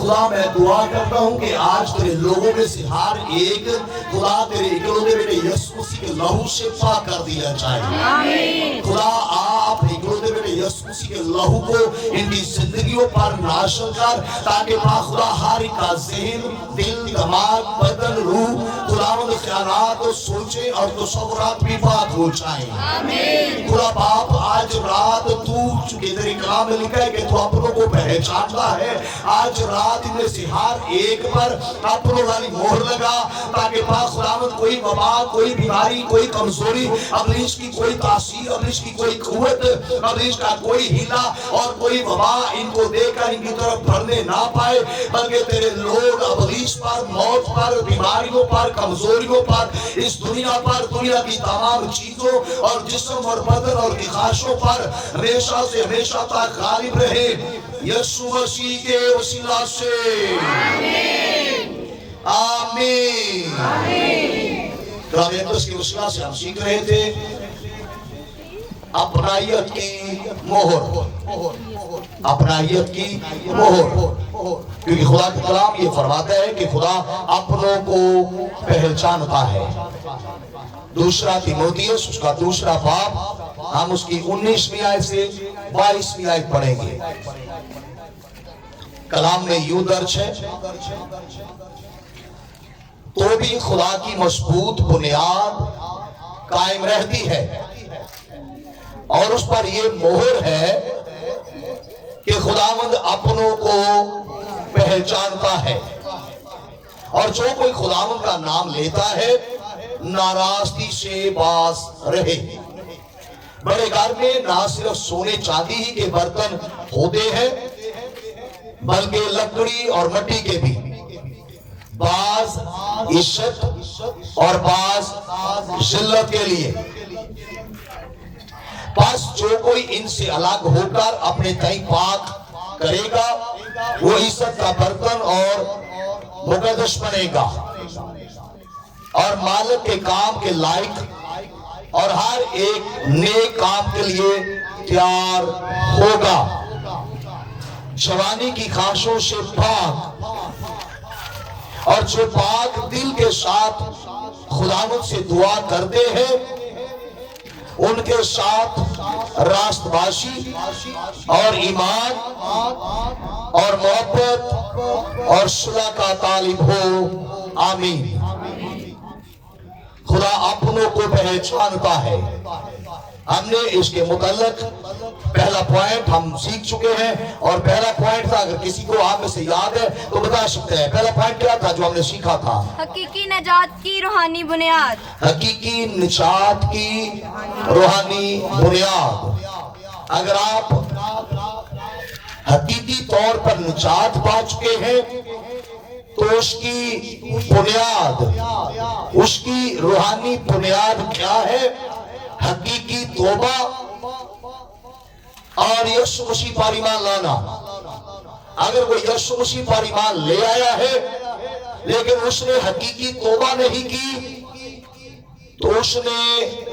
खुदा मैं दुआ करता हूँ कि आज तेरे लोगों में से हर एक खुदा तेरे इकलौते बेटे यीशु मसीह के लहू से पाक कर दिया जाए। खुदा आप इकलौते बेटे यीशु मसीह के लहू को इनकी जिंदगियों पर नाशल कर, ताकि खुदा हर एक का ज़हन, दिल, दिमाग, बदन, रूह खुदावंद ख्यालात और सोचे और तसव्वुरात भी पाक हो जाए। खुदा बाप आज रात तू चूंकि तेरे कलाम में लिखा है कि तू अपनों को पहचानता है, आज रात इनमें से हर एक पर अपनों वाली मोहर लगा, ताकि खुदावंद कोई वबा, कोई बीमारी, कोई कमजोरी, अब्लीस की कोई तासीर, अब्लीस की कोई कुव्वत, अब्लीस का कोई हिला और कोई वबा इनको देकर इनकी तरफ बढ़ने ना पाए, बल्कि तेरे लोग अब्लीस पर, मौत पर, बीमारियों पर, कमजोरियों पर, इस दुनिया पर, दुनिया की तमाम चीजों और जिस्म और बदन और ख्वाहिशों पर हमेशा से हमेशा तक गालिब रहे, यीशु मसीह के वसीला से आमीन। कलाम के वसीला से हम सीख रहे थे अपनायत की मोहर, अपनायत की मोहर, क्योंकि खुदा का कलाम ये फरमाता है कि खुदा अपनों को पहचानता है। दूसरा तीमुथियुस उसका दूसरा बाब, हम उसकी 19वीं आयत से 22वीं आयत पढ़ेंगे। कलाम में यूं दर्ज है, तो भी खुदा की मजबूत बुनियाद कायम रहती है और उस पर यह मोहर है कि खुदावंद अपनों को पहचानता है, और जो कोई खुदावंद का नाम लेता है नाराजगी से बाज रहे। बड़े घर में ना सिर्फ सोने चांदी ही के बर्तन होते हैं, बल्कि लकड़ी और मिट्टी के भी, बाज इज्जत और बाज जिल्लत के लिए। बस जो कोई इनसे अलग होकर अपने तय पाक करेगा वो इज्जत का बर्तन और मुकद्दस बनेगा और मालिक के काम के लायक और हर एक नेक काम के लिए तैयार होगा। जवानी की ख्वाहिशों से पाक, और जो पाक दिल के साथ खुदावंद से दुआ करते हैं उनके साथ रास्तबाजी और ईमान और मोहब्बत और सुलह का तालिब हो। आमीन। खुदा अपनों को पहचानता है। हमने इसके मुतल्लिक पहला पॉइंट हम सीख चुके हैं, और पहला पॉइंट था, अगर किसी को आप में से याद है तो बता सकते हैं। पहला पॉइंट क्या था जो हमने सीखा था? हकीकी निजात की रूहानी बुनियाद। हकीकी निजात की रूहानी बुनियाद। अगर आप हकीकी तौर पर निजात पा चुके हैं तो उसकी बुनियाद, उसकी रूहानी बुनियाद क्या है? हकीकी तौबा और यीशु मसीह पर ईमान लाना। अगर कोई यीशु मसीह पर ईमान ले आया है लेकिन उसने हकीकी तौबा नहीं की तो उसने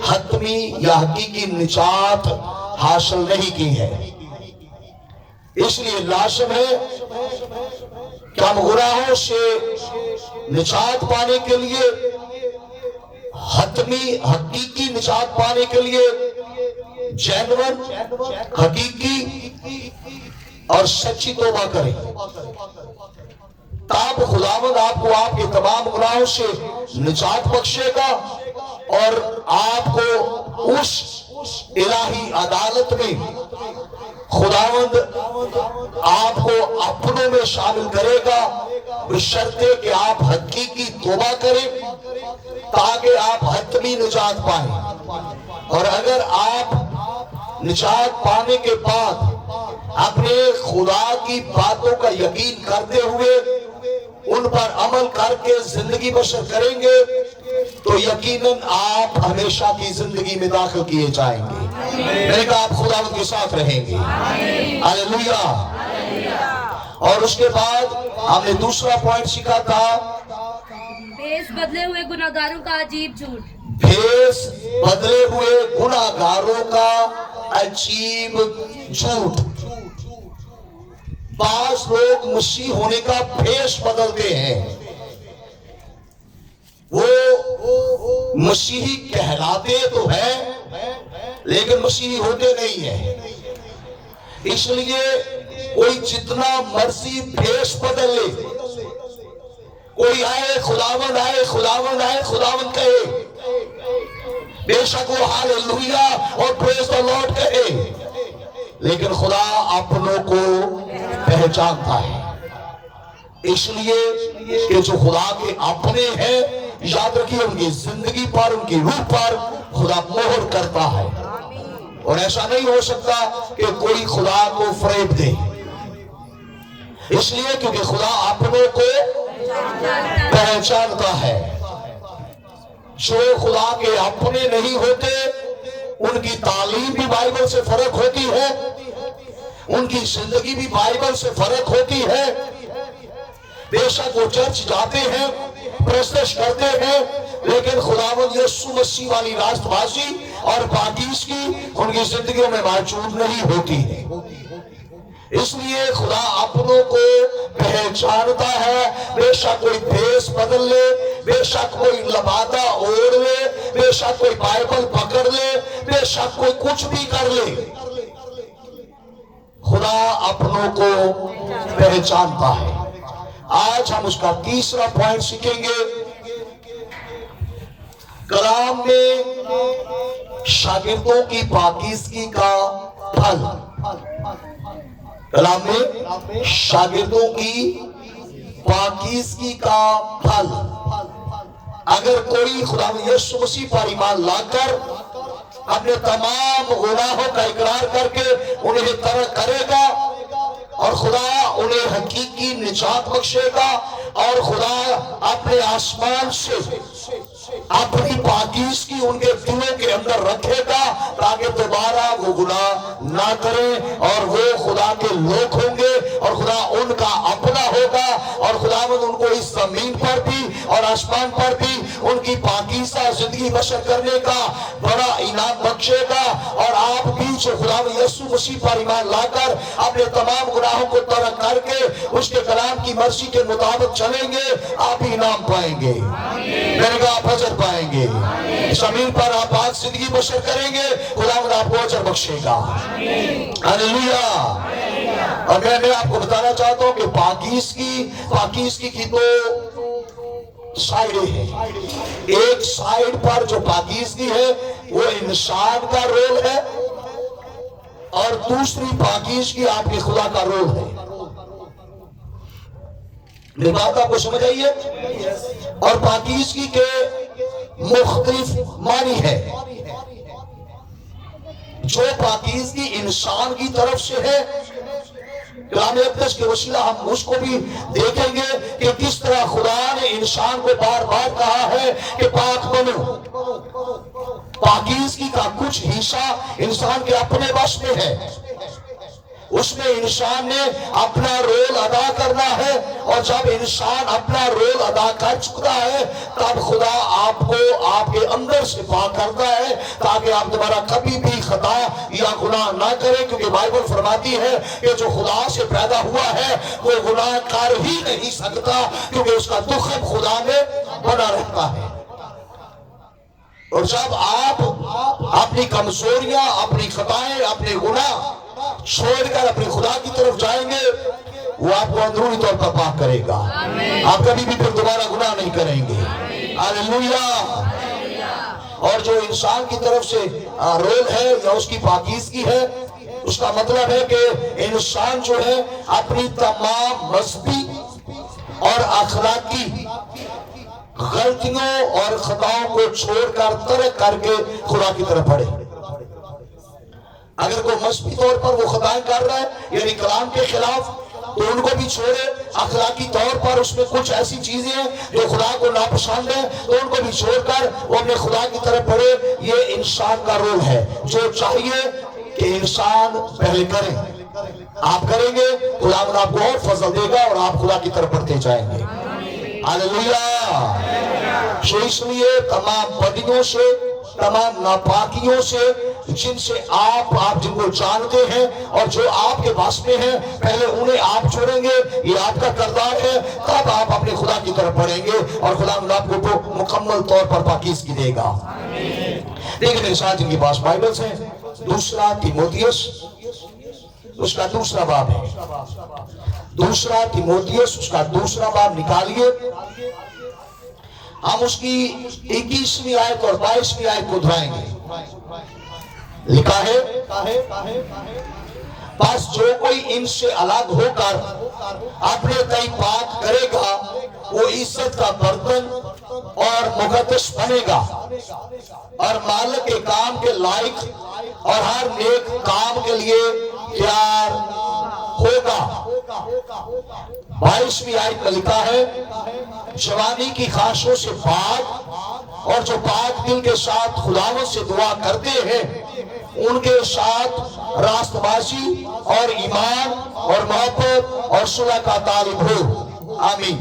हतमी या हकीकी निजात हासिल नहीं की है। इसलिए लाजिम है कि हम गुनाहों से निजात पाने के लिए, हतमी हकीकी निजात पाने के लिए जेन्युइन, हकीकी और सच्ची तौबा करें, तब खुदावंद आपको आपके तमाम गुनाहों से निजात बख्शेगा और आपको उस इलाही अदालत में खुदावंद आपको अपनों में शामिल करेगा, बशर्ते कि आप हकीकी तौबा करें ताकि आप हतमी निजात पाएं। और अगर आप निजात पाने के बाद अपने खुदा की बातों का यकीन करते हुए उन पर अमल करके जिंदगी बसर करेंगे तो यकीनन आप हमेशा की जिंदगी में दाखिल किए जाएंगे। मैंने कहा आप खुदावंद के साथ रहेंगे। हालेलुया। और उसके बाद हमने दूसरा पॉइंट सीखा था, भेष बदले हुए गुनाहगारों का अजीब झूठ। भेष बदले हुए गुनाहगारों का अजीब झूठ। बाज लोग मसीह होने का भेष बदलते हैं, वो मसीही कहलाते तो है लेकिन मसीही होते नहीं है। इसलिए कोई जितना मर्जी भेष बदल ले, कोई आए खुदावंद आए खुदावंद आए खुदावंद कहे, बेशक वो हालेलुया और प्रेज द लॉर्ड कहे, लेकिन खुदा अपनों को पहचानता है। इसलिए कि जो खुदा के अपने हैं, याद रखिए उनकी जिंदगी पर, उनकी रूह पर खुदा मोहर करता है। और ऐसा नहीं हो सकता कि कोई खुदा को फरेब दे, इसलिए क्योंकि खुदा अपनों को पहचानता है। जो खुदा के अपने नहीं होते उनकी तालीम भी बाइबल से फर्क होती है, उनकी जिंदगी भी बाइबल से फर्क होती है। बेशक वो चर्च जाते हैं, प्रस्तुत करते हैं, लेकिन खुदावंद यीशु मसीह वाली राष्ट्रभाषी और पाकीज़गी उनकी जिंदगियों में मौजूद नहीं होती है। इसलिए खुदा अपनों को पहचानता है। बेशक कोई भेष बदल ले, बेशक कोई लबादा ओढ़ ले, बेशक कोई बाइबल पकड़ ले, बेशक कोई कुछ भी कर ले, खुदा अपनों को पहचानता है। आज हम उसका तीसरा पॉइंट सीखेंगे। कलाम में शागिर्दों की पाकीज़गी का फल। कलाम में शागिर्दों की पाकीज़गी का फल। अगर कोई खुदा यीशु मसीह पर ईमान लाकर अपने तमाम गुनाहों का इकरार करके उन्हें तरक करेगा और खुदा उन्हें हकीकी निजात बख्शेगा और खुदा अपने आसमान से अपनी पाकीज़गी उनके दिलों के अंदर रखेगा ताकि दोबारा वो गुनाह ना करें और वो खुदा के लोग होंगे और खुदा उनका अपना होगा और खुदावंद उनको इस जमीन पर भी और आसमान पर भी उनकी पाकीज़ा जिंदगी बसर करने का बड़ा इनाम बख्शेगा। और आप भी जो खुदावंद यीशु मसीह पर ईमान लाकर अपने तमाम गुनाहों को तरक करके उसके कलाम की मर्जी के मुताबिक चलेंगे, आप इनाम पाएंगे, मैंने कहा आप अजर पाएंगे। जमीन पर आप आज जिंदगी बसर करेंगे, खुदावंद आपको अजर बख्शेगा। हालेलुया। और मैं आपको बताना चाहता हूं कि पाकीज़गी की दो साइडें हैं। एक साइड पर जो पाकीज़गी है वो इंसान का रोल है और दूसरी पाकीज़गी आपके खुदा का रोल है। मेरी बात आपको समझ आई है? और पाकीज़गी के मुख्तलिफ मानी है। जो पाकीज़गी इंसान की तरफ से है, कलाम अक़दस के वसीला हम उसको भी देखेंगे कि किस तरह खुदा ने इंसान को बार बार कहा है कि पाक बनो। पाकीज़गी का कुछ हिस्सा इंसान के अपने वश में है, उसमें इंसान ने अपना रोल अदा करना है और जब इंसान अपना रोल अदा कर चुका है तब खुदा आपको आपके अंदर से पाक करता है ताकि आप दोबारा कभी भी खता या गुनाह ना करें, क्योंकि बाइबल फरमाती है कि जो खुदा से पैदा हुआ है वो गुनाह कर ही नहीं सकता, क्योंकि उसका दुख खुदा में बना रहता है। और जब आप अपनी कमजोरियां, अपनी खताएं, अपने गुनाह छोड़कर अपने खुदा की तरफ जाएंगे, वो आपको अंदरूनी तौर पर पाक करेगा। आप कभी भी फिर दोबारा गुनाह नहीं करेंगे। हालेलुया। और जो इंसान की तरफ से रोल है या उसकी पाकीज़गी है, उसका मतलब है कि इंसान जो है अपनी तमाम मजहबी और अखलाकी गलतियों और खताओं को छोड़कर तरक करके खुदा की तरफ बढ़े। अगर कोई मजहबी तौर पर वो खताएं कर रहा है यानी कलाम के खिलाफ, तो उनको भी छोड़े। अखलाकी तौर पर उसमें कुछ ऐसी चीजें हैं जो खुदा को नापसंद है, तो उनको भी छोड़कर वो अपने खुदा की तरफ बढ़े। ये इंसान का रोल है जो चाहिए कि इंसान पहले करे। आप करेंगे, खुदा आपको और फजल देगा और आप खुदा की तरफ बढ़ते जाएंगे। हालेलुया। इसलिए तमाम बदियों से तमाम नापाकियों से जिनसे आप जिनको जानते हैं और जो आपके पास में हैं, पहले उन्हें आप छोड़ेंगे, ये आपका किरदार है, तब आप अपने खुदा की तरफ बढ़ेंगे और खुदा आपको मुकम्मल तौर पर पाकीज़गी देगा। देखिए मेरे साथ जिनके पास बाइबल्स हैं, दूसरा तीमुथियुस उसका दूसरा बाब है। दूसरा तीमुथियुस उसका दूसरा बाब निकालिए। हम उसकी 21वीं आयत और 22वीं आयत को दोहराएंगे। लिखा है, बस जो कोई इनसे अलग होकर अपने तय पाक करेगा वो इज्जत का बर्तन और मुकद्दस बनेगा और मालिक के काम के लायक और हर नेक काम के लिए तैयार होगा। 22वीं आयत में लिखा है, जवानी की ख्वाहिशों से पाक और जो पाक दिल के साथ खुदावंद से दुआ करते हैं उनके साथ रास्तबाजी और ईमान और मोहब्बत और सुलह का तालिब हो। आमीन।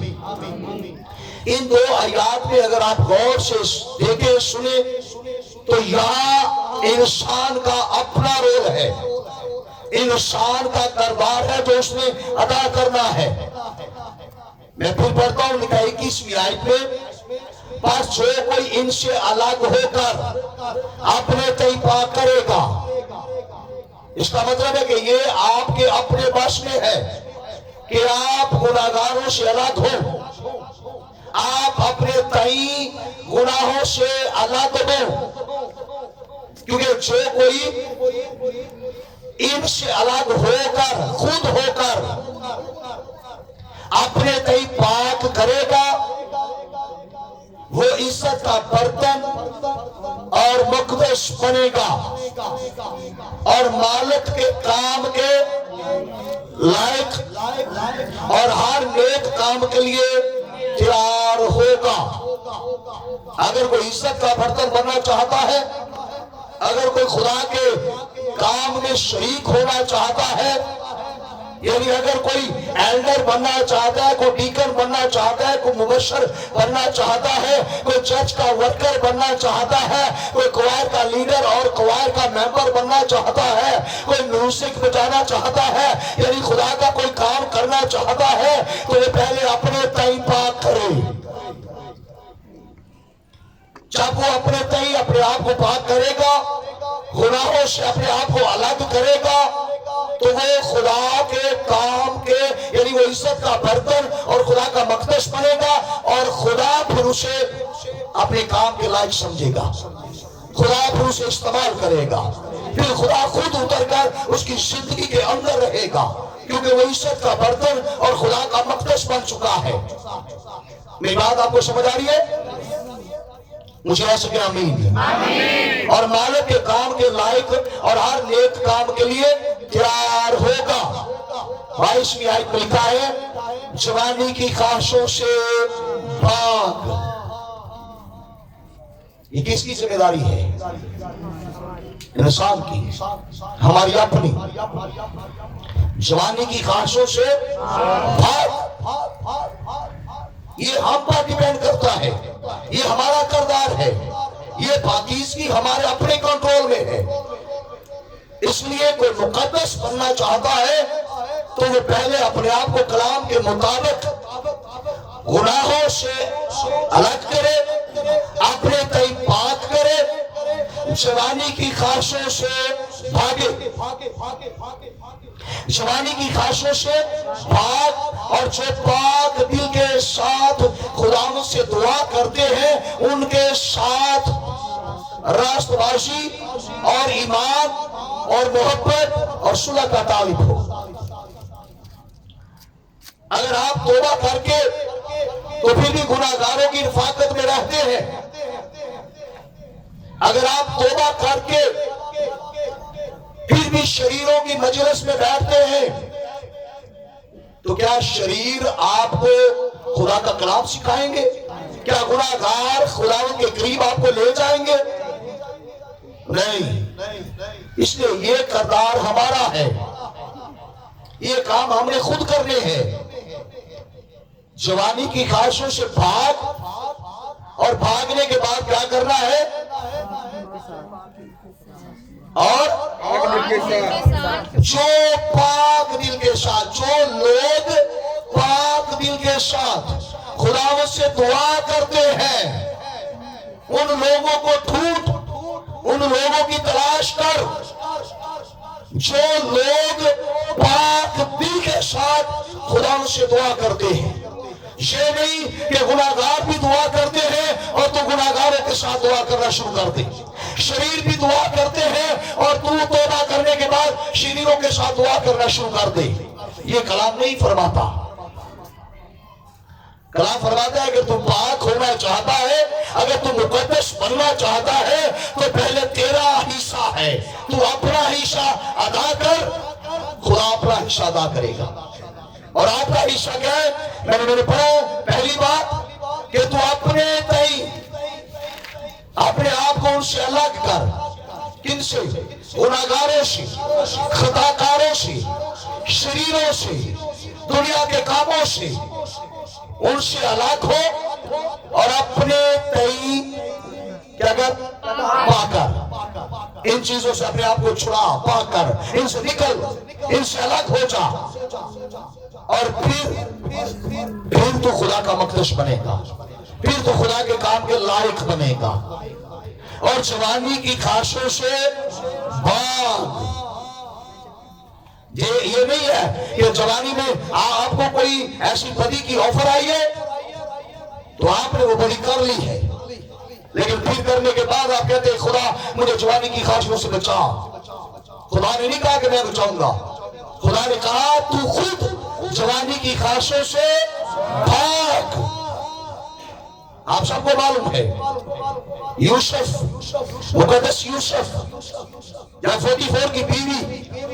इन दो आयत में अगर आप गौर से देखें, सुने, तो यहाँ इंसान का अपना रोल है, इंसान का किरदार है जो उसने अदा करना है। मैं फिर पढ़ता हूं, लिखा 21वीं आयत में, पर जो कोई इनसे अलग होकर अपने तय पाक करेगा, इसका मतलब है कि ये आपके अपने बस में है कि आप गुनाहगारों से अलग हो, आप अपने तय गुनाहों से अलग हो, क्योंकि जो कोई इनसे अलग होकर, खुद होकर अपने तय पाक करेगा वो इज्जत का बर्तन और मुकद्दस बनेगा और मालिक के काम के लायक और हर नेक काम के लिए तैयार होगा। अगर कोई इज्जत का बर्तन बनना चाहता है, अगर कोई खुदा के काम में शरीक होना चाहता है, यानी अगर कोई एल्डर बनना चाहता है, कोई डीकन बनना चाहता है, कोई मुबशर बनना चाहता है, कोई चर्च का वर्कर बनना चाहता है, कोई क्वायर का लीडर और क्वायर का मेंबर बनना चाहता है, कोई म्यूजिक बजाना चाहता है, यानी खुदा का कोई काम करना चाहता है, तो ये पहले अपने तय पाक करे। जब वो अपने तय अपने आप को पाक करेगा, गुनाहों से अपने आप को अलग करेगा, तो वो खुदा के काम के, यानी वो इज्जत का बर्तन और खुदा का मकदस बनेगा और खुदा फिर उसे अपने काम के लायक समझेगा, खुदा फिर उसे इस्तेमाल करेगा, फिर खुदा खुद उतरकर उसकी जिंदगी के अंदर रहेगा, क्योंकि वो इज्जत का बर्तन और खुदा का मकदस बन चुका है। मेरी बात आपको समझ आ रही है? मुझे ऐसा क्या आमीन। और मालिक के काम के लायक और हर नेक काम के लिए तैयार होगा। 22वीं आयत में लिखा है, जवानी की ख्वाहिशों से भाग। ये किसकी जिम्मेदारी है? इंसान की, हमारी अपनी। जवानी की ख्वाहिशों से भाग, ये हम पर डिपेंड करता है, ये हमारा किरदार है, ये पाकीज़गी हमारे अपने कंट्रोल में है। इसलिए कोई मुकद्दस बनना चाहता है तो वो पहले अपने आप को कलाम के मुताबिक गुनाहों से अलग करे, अपने तय पाक करे, जवानी की ख्वाहिशों से भागे, जवानी की ख्वाहिशों से भाग और जो पाक दिल के साथ खुदावंद से दुआ करते हैं उनके साथ रास्तबाजी और ईमान और मोहब्बत और सुलह का तालिब हो। अगर आप तौबा करके तो फिर भी गुनाहगारों की रफाकत में रहते हैं, अगर आप तौबा करके फिर भी शरीरों की मजलिस में बैठते हैं, तो क्या शरीर आपको खुदा का कलाम सिखाएंगे? क्या गुनाहगार खुदावंद के करीब आपको ले जाएंगे? नहीं। इसलिए ये किरदार हमारा है, ये काम हमने खुद करने हैं। जवानी की ख्वाहिशों से भाग और भागने के बाद क्या करना है? और के साथ जो पाक दिल के साथ, जो लोग पाक दिल के साथ खुदावंद से दुआ करते हैं, उन लोगों को ढूंढ, उन लोगों की तलाश कर जो लोग पाक दिल के साथ खुदावंद से दुआ करते हैं। ये नहीं कि गुनाहगार भी दुआ करते हैं और तू गुनाहगारों के साथ दुआ करना शुरू कर दे, शरीर भी दुआ करते हैं और तू तौबा करने के बाद शरीरों के साथ दुआ करना शुरू कर दे। ये कलाम नहीं फरमाता। कलाम फरमाता है अगर तू पाक होना चाहता है, अगर तू मुकद्दस बनना चाहता है, तो पहले तेरा हिस्सा है, तू अपना हिस्सा अदा कर, खुदा अपना हिस्सा अदा करेगा। और आपका हिस्सा क्या है? मैंने पढ़ा पहली बात कि तू अपने तई अपने आप को उनसे अलग कर। किनसे? गुनाहगारों से, खताकारों से, शरीरों से, दुनिया के कामों से, उनसे अलग हो और अपने तई क्या कर? पाकर। इन चीजों से अपने आप को छुड़ा, पाकर, इनसे निकल, इनसे अलग हो जा और फिर तो खुदा का मकदस बनेगा, फिर तो खुदा के काम के लायक बनेगा। और जवानी की ख्वाहिशों से भाग। ये नहीं है कि जवानी में आपको कोई ऐसी बदी की ऑफर आई है तो आपने वो बदी कर ली है, लेकिन फिर करने के बाद आप कहते हैं खुदा मुझे जवानी की ख्वाहिशों से बचा। खुदा ने नहीं कहा कि मैं बचाऊंगा, खुदा ने कहा तू खुद जवानी की ख्वाहिशों से भाग। आप सबको मालूम है यूसुफ, मुकद्दस यूसुफ, जब 44 की बीवी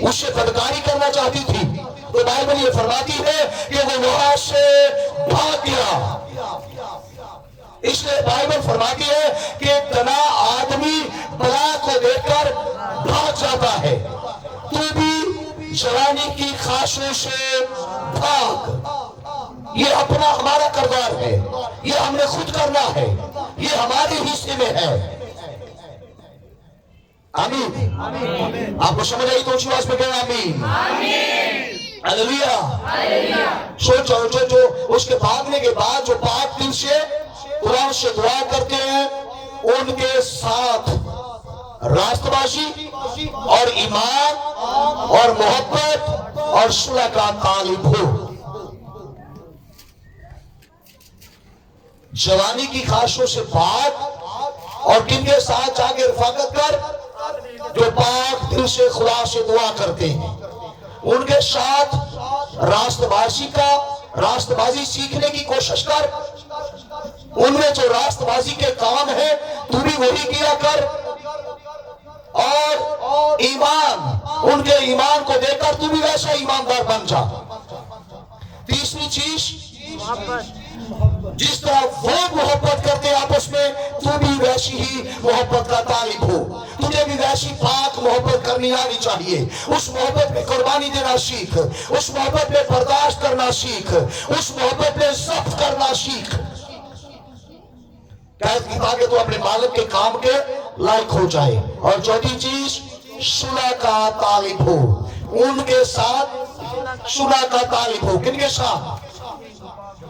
उससे बदकारी करना चाहती थी तो बाइबल ये फरमाती है कि वो वहां से भाग गया। इसलिए बाइबल फरमाती है कि तना आदमी बला को देखकर भाग जाता है, तू भी जवानी की ख्वाहिशों से भाग। ये अपना हमारा किरदार है, ये हमने खुद करना है, ये हमारे हिस्से में है। आमीन। आपको समझ आई तो ऊंची आवाज में कहें आमीन। हालेलुया। सोचो जो उसके भागने के बाद जो पाक दिल से कुरान से दुआ करते हैं, उनके साथ रास्तबाजी और ईमान और मोहब्बत और सुलह का तालिब हो। जवानी की ख्वाहिशों से भाग और किनके साथ जाके रफाकत कर? जो पाक दिल से खुदा से दुआ करते हैं, उनके साथ रास्तबाजी सीखने की कोशिश कर। उनमें जो रास्तबाजी के काम है तू भी वही किया कर। और ईमान, उनके ईमान को देखकर तू भी वैसा ईमानदार बन जा। तीसरी चीज, जिस तरह वो मोहब्बत करते आपस में, तू भी वैसी ही मोहब्बत का तालिब हो। तुझे भी वैसी पाक मोहब्बत करनी आनी चाहिए। उस मोहब्बत में कुर्बानी देना सीख, उस मोहब्बत में बर्दाश्त करना सीख, उस मोहब्बत में ज़ब्त करना सीख, ताकि तू अपने मालिक के काम के लायक हो जाए। और चौथी चीज, सुलह का तालिब हो। उनके साथ सुलह का तालिब हो। किनके साथ?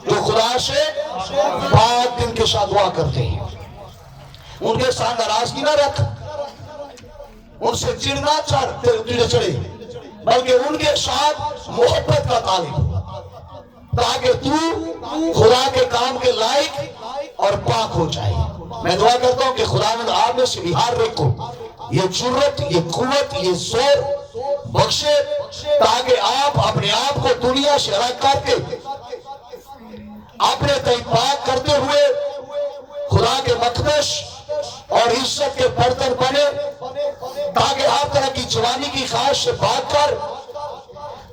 जो खुदा से पाक दिल के साथ दुआ करते हैं। उनके साथ नाराजगी ना रख, उनसे चिढ़ना तुझे चढ़े, बल्कि उनके साथ मोहब्बत का तालिब हो, ताकि तू खुदा के काम के लायक और पाक हो जाए। मैं दुआ करता हूं कि खुदावंद आप में से बिहार रखो, ये जुर्रत, ये कुव्वत, ये जोर बख्शे, ताकि आप अपने आप को दुनिया से अलग करके अपने तय पाक करते हुए खुदा के मकदस और इज्जत के बर्तन बने, ताकि हर तरह की जवानी की ख्वाहिश से भागकर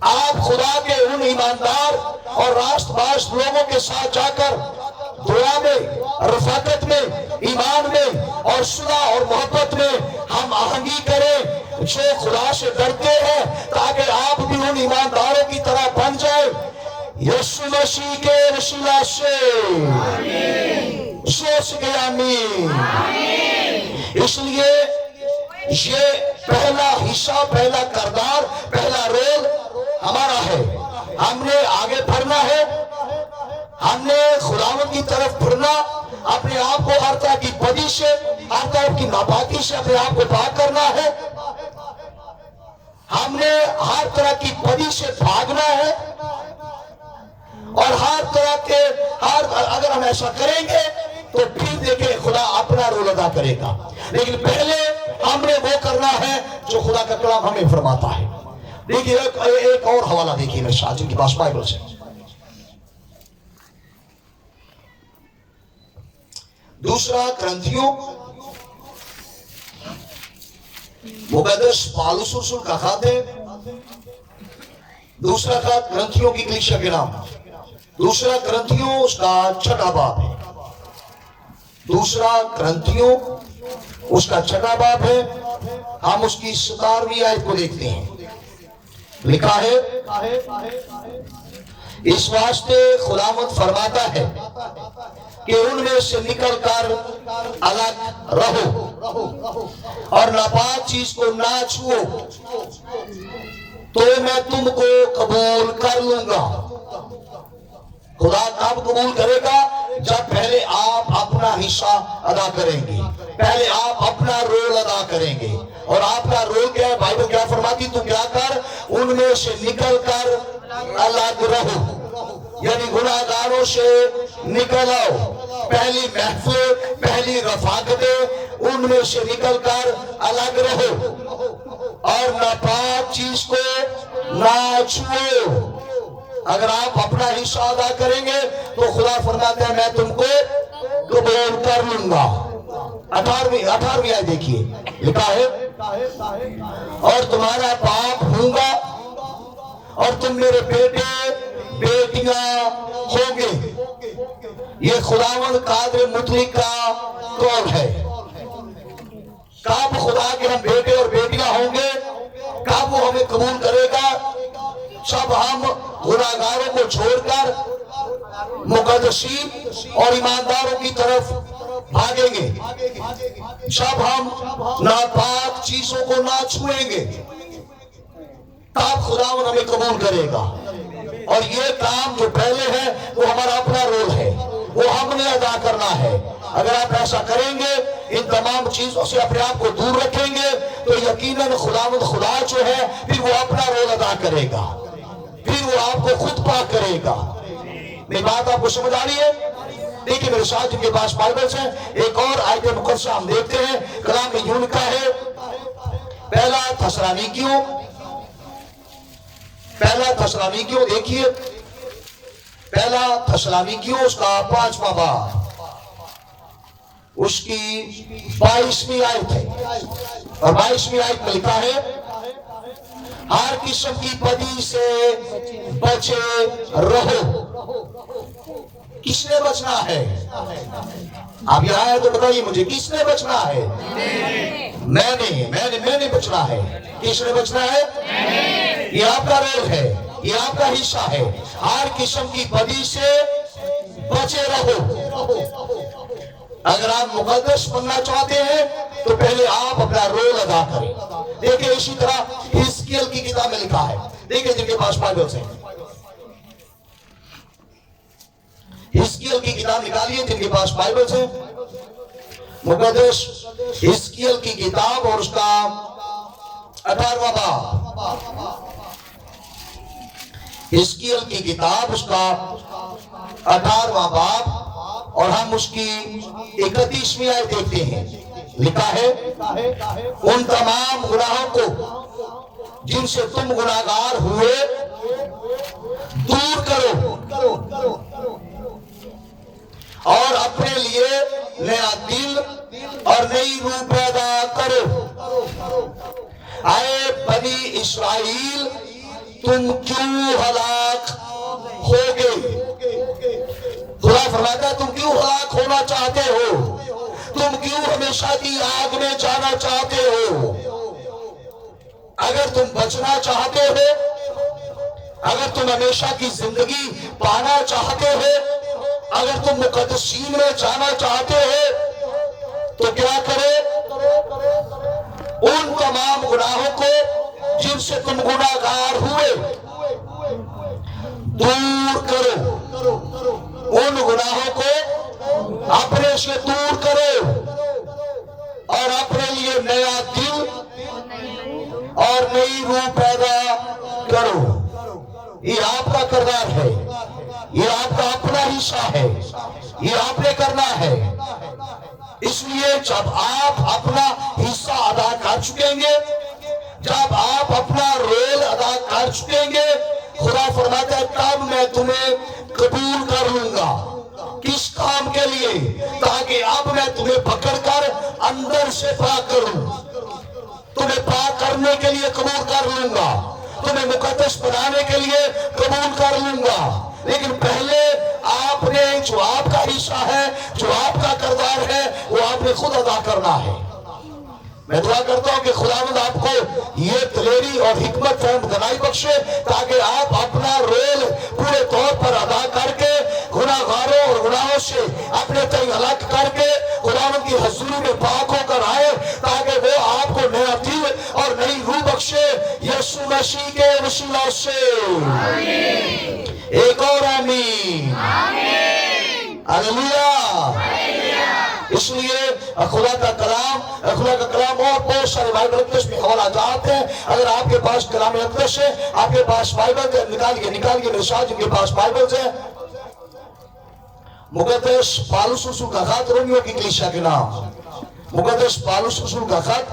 आप खुदा के उन ईमानदार और रास्तबाज लोगों के साथ जाकर दुआ में, रफाकत में, ईमान में और सुलह और मोहब्बत में हम आहंगी करें जो खुदा से डरते हैं, ताकि आप भी उन ईमानदारों की तरह बन जाए। यीशु मसीह के वसीला से सोच के आमीन। इसलिए ये पहला हिस्सा, पहला किरदार, पहला रोल हमारा है। हमने आगे बढ़ना है, हमने खुदावंद की तरफ बढ़ना, अपने आप को हर तरह की बदी से, हर तरह की नापाकी से अपने आप को पाक करना है। हमने हर तरह की बदी से भागना है और हर तरह के अगर हम ऐसा करेंगे तो फिर देखें खुदा अपना रोल अदा करेगा। लेकिन पहले हमने वो करना है जो खुदा का कलाम हमें फरमाता है। देखिए एक और हवाला देखिए मेरे साथ जिनके पास बाइबल से, दूसरा ग्रंथियों मुकद्दस पौलुस रसूल का खत है, दूसरा खत ग्रंथियों की कलीसिया के नाम, दूसरा ग्रंथियों उसका 6वां बाब है, दूसरा ग्रंथियों उसका 6वां बाब है। हम उसकी 17वीं आयत को देखते हैं। लिखा है, इस वास्ते खुदावंद फरमाता है कि उनमें से निकलकर अलग रहो और नापाक चीज को ना छुओ, तो मैं तुमको कबूल कर लूंगा। खुदा कब कबूल करेगा? जब पहले आप अपना हिस्सा अदा करेंगे, पहले आप अपना रोल अदा करेंगे। और आपका रोल क्या है? बाइबल क्या फरमाती? तू क्या कर? उनमें से निकल कर अलग रहो, यानी गुनाहगारों से निकल आओ। पहली महफिल, पहली रफाकतें, उनमें से निकल कर अलग रहो और नापाक चीज को ना छुओ। अगर आप अपना हिस्सा अदा करेंगे तो खुदा फरमाता है मैं तुमको कबूल कर लूंगा। 18वीं आयत देखिए, लिखा है, और तुम्हारा बाप होऊंगा और तुम मेरे बेटे बेटियां होंगे। ये खुदावंद कादिर मुतलक का कौल है। कब खुदा के हम बेटे और बेटियां होंगे? कब वो हमें कबूल करेगा? जब हम गुनाहगारों को छोड़कर मुकद्दसीन और ईमानदारों की तरफ भागेंगे, जब हम नापाक चीजों को ना छुएंगे, तब खुदावंद हमें कबूल करेगा। और ये काम जो पहले है वो हमारा अपना रोल है, वो हमने अदा करना है। अगर आप ऐसा करेंगे, इन तमाम चीजों से अपने आप को दूर रखेंगे, तो यकीनन खुदावंद खुदा जो है फिर वो अपना रोल अदा करेगा, फिर वो आपको खुद पाक करेगा। मेरी बात आपको समझ आ रही है? देखिए मेरे साथ जिनके पास बाइबल है, एक और आयत मुकद्दसा हम देखते हैं। कलाम में यूं लिखा है, पहला थस्सलुनीकियों देखिए, पहला थस्सलुनीकियों उसका 5वां बाब, उसकी 22वीं आयत है। और 22वीं आयत में लिखा है, हर किस्म की बदी से बचे रहो। किसने बचना है? आप यहाँ है तो बताइए मुझे, किसने बचना है? मैंने बचना है। किसने बचना है? ये आपका रोल है, ये आपका हिस्सा है। हर किस्म की बदी से बचे रहो। अगर आप मुकद्दस बनना चाहते हैं तो पहले आप अपना रोल अदा करें। देखिए इसी तरह हिजकिय्याह की किताब में लिखा है, देखिए जिनके पास बाइबल है, हिजकिय्याह की किताब निकालिए जिनके पास बाइबल है। मुकद्दस हिजकिय्याह की किताब और उसका 18वां बाब, हिजकिय्याह की किताब उसका 18वां बाब और हम उसकी 31वीं आयत देखते हैं। लिखा है, उन तमाम गुनाहों को जिनसे तुम गुनाहगार हुए दूर करो और अपने लिए नया दिल और नई रूह पैदा करो। आए बनी इस्राएल, तुम क्यों हलाक हो गए? खुदा फरमाता है तुम क्यों हलाक होना चाहते हो? तुम क्यों हमेशा की आग में जाना चाहते हो? अगर तुम बचना चाहते हो, अगर तुम हमेशा की जिंदगी पाना चाहते हो, अगर तुम मुकद्दसीन में जाना चाहते हो, तो क्या करे? उन तमाम गुनाहों को जिनसे तुम गुनाहगार हुए दूर करो, उन गुनाहों को अपने से दूर करो और अपने लिए नया दिल और नई रूह पैदा करो। ये आपका किरदार है, ये आपका अपना हिस्सा है, ये आपने करना है। इसलिए जब आप अपना हिस्सा अदा कर चुकेंगे, जब आप अपना रोल अदा कर चुकेंगे, खुदा फरमाता है तब मैं तुम्हें कबूल कर लूंगा। किस काम के लिए? ताकि अब मैं तुम्हें पकड़कर अंदर से पाक करूं, तुम्हें पाक करने के लिए कबूल कर लूंगा, तुम्हें मुकद्दस बनाने के लिए कबूल कर लूंगा। लेकिन पहले आपने जो आपका हिस्सा है, जो आपका किरदार है, वो आपने खुद अदा करना है। मैं दुआ करता हूं कि खुदावंद आपको ये दिलेरी और हिकमत फहम गनाई बख्शे, ताकि आप अपना रोल पूरे तौर पर अदा करके गुनाहगारों और गुनाहों से अपने तय अलग करके खुदावंद की हजूरी में पाक होकर आए, ताकि वो आपको नया दिल और नई रूह बख्शे यीशु मसीह के वसीला से। एक और आमीन, हालेलुया। इसलिए खुदा का कलाम और बहुत सारे बाइबल अक़दस में हवाला जाते हैं। अगर आपके पास कलाम अक़दस है, आपके पास बाइबल निकालिए मेरे साथ जिनके पास बाइबल है। मुकद्दस पौलुस रसूल का खत रोमियो की कलीसिया के नाम, मुकद्दस पौलुस रसूल का खत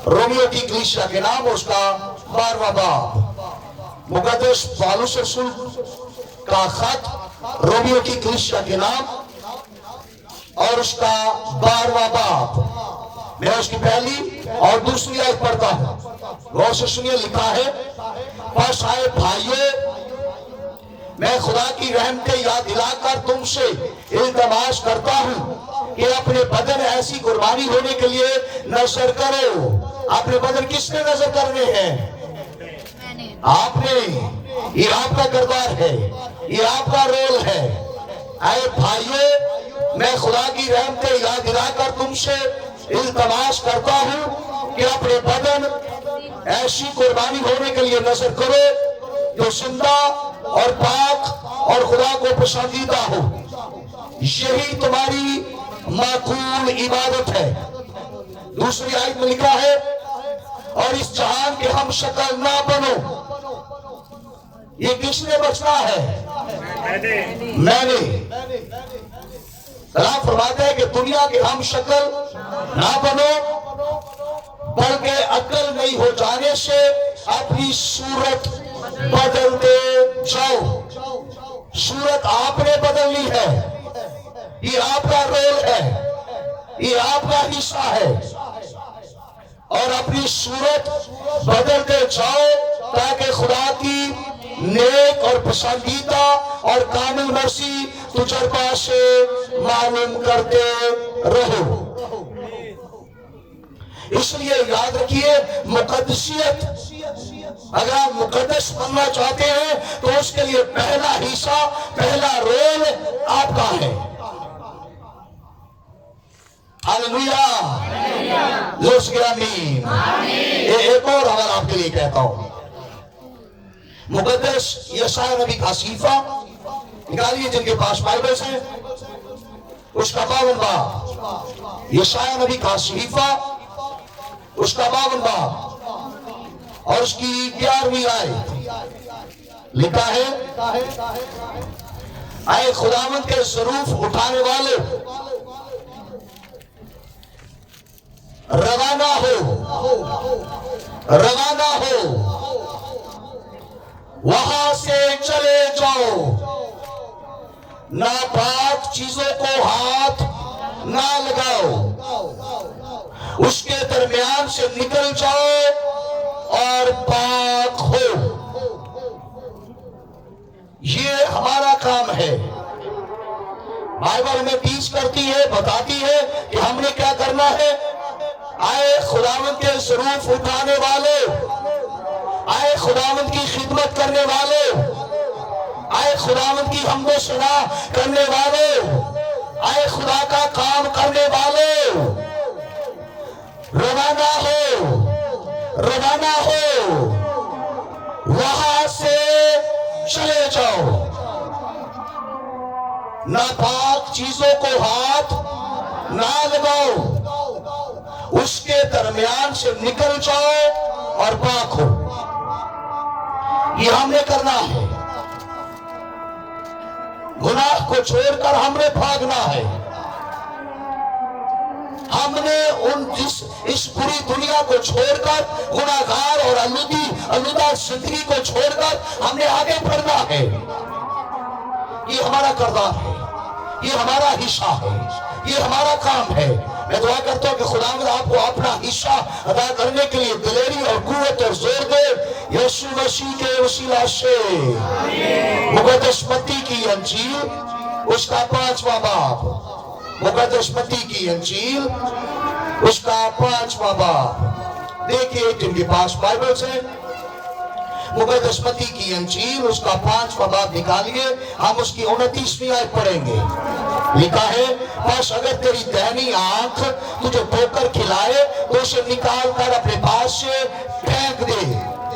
रोमियो की कलीसिया के नाम, उसका 12वां बाब। मुकद्दस पौलुस रसूल का खत रोमियो की कलीसिया के नाम और उसका 12वां बाब। मैं उसकी पहली और दूसरी आयत पढ़ता हूं, गौर से सुनिए। लिखा है, बस आए भाइयों, मैं खुदा की रहमत याद दिलाकर तुमसे इल्तमास करता हूं कि अपने बदन ऐसी कुर्बानी होने के लिए नजर करो। अपने बदन किसने नजर करने हैं? आपने। ये आपका किरदार है, ये आपका रोल है। आए भाइयों, मैं खुदा की रहमत याद दिलाकर तुमसे इल्तमास करता हूं कि अपने बदन ऐसी कुर्बानी होने के लिए नजर करो जो जिंदा और पाक और खुदा को पसंदीदा हो। यही तुम्हारी माकूल इबादत है। दूसरी आयत में लिखा है, और इस जहान के हम शक्ल ना बनो। ये किसने बचना है? मैंने। अल्लाह फरमाता है कि दुनिया के हम शक्ल ना बनो, बल्कि अक्ल नहीं हो जाने से अपनी सूरत बदलते जाओ। सूरत आपने बदलनी है, ये आपका रोल है, ये आपका हिस्सा है। और अपनी सूरत बदलते जाओ ताकि खुदा की नेक और पसंदीदा और कामिल मर्जी तुजर्बा से मालूम करते रहो। इसलिए याद रखिए, मुकद्दसियत, अगर आप मुकद्दस बनना चाहते हैं तो उसके लिए पहला हिस्सा, पहला रोल आपका है। हालेलुया, एक और हवाला आपके लिए कहता हूं। मुकद्दस यशाया नबी का सीफा निकालिए जिनके पास बाइबल है, उसका 52 बाब। यशाया नबी का सीफा, उसका 52 बाब और उसकी 11वीं आयत। लिखा है, आए खुदावंद के ज़रूफ उठाने वाले, रवाना हो, वहां से चले जाओ, नापाक चीजों को हाथ ना लगाओ, उसके दरमियान से निकल जाओ और पाक हो। ये हमारा काम है। बाइबल में टीच करती है, बताती है कि हमने क्या करना है। आए खुदावंद के ज़रूफ उठाने वाले, आए खुदावंद की खिदमत करने वाले, आए खुदावंद की हमदो सना करने वाले, आए खुदा का काम करने वाले, रवाना हो नापाक चीजों को हाथ ना लगाओ, उसके दरमियान से निकल जाओ और पाक हो। ये हमने करना है। गुनाह को छोड़कर हमने भागना है। हमने इस पूरी दुनिया को छोड़कर, गुनाहगार और आलूदा जिंदगी को छोड़कर हमने आगे बढ़ना है। ये हमारा किरदार है, ये हमारा हिस्सा है, ये हमारा काम है। मैं दुआ करता हूं कि खुदावंद आपको अपना हिस्सा अदा करने के लिए दिलेरी और कुव्वत और जोर दे, यीशु मसीह के वसीला से। मुकद्दस मत्ती की अंजील उसका 5वां बाब, मुकद्दस मत्ती की अंजील उसका 5वां बाब। देखिए जिनके पास बाइबल है, मुकद्दस मत्ती की अंजील उसका 5वां बाब निकालिए, हम उसकी 29वीं आयत पढ़ेंगे। लिखा है, बस अगर तेरी दाहिनी आंख तुझे ठोकर खिलाए तो उसे निकाल कर अपने पास से फेंक दे,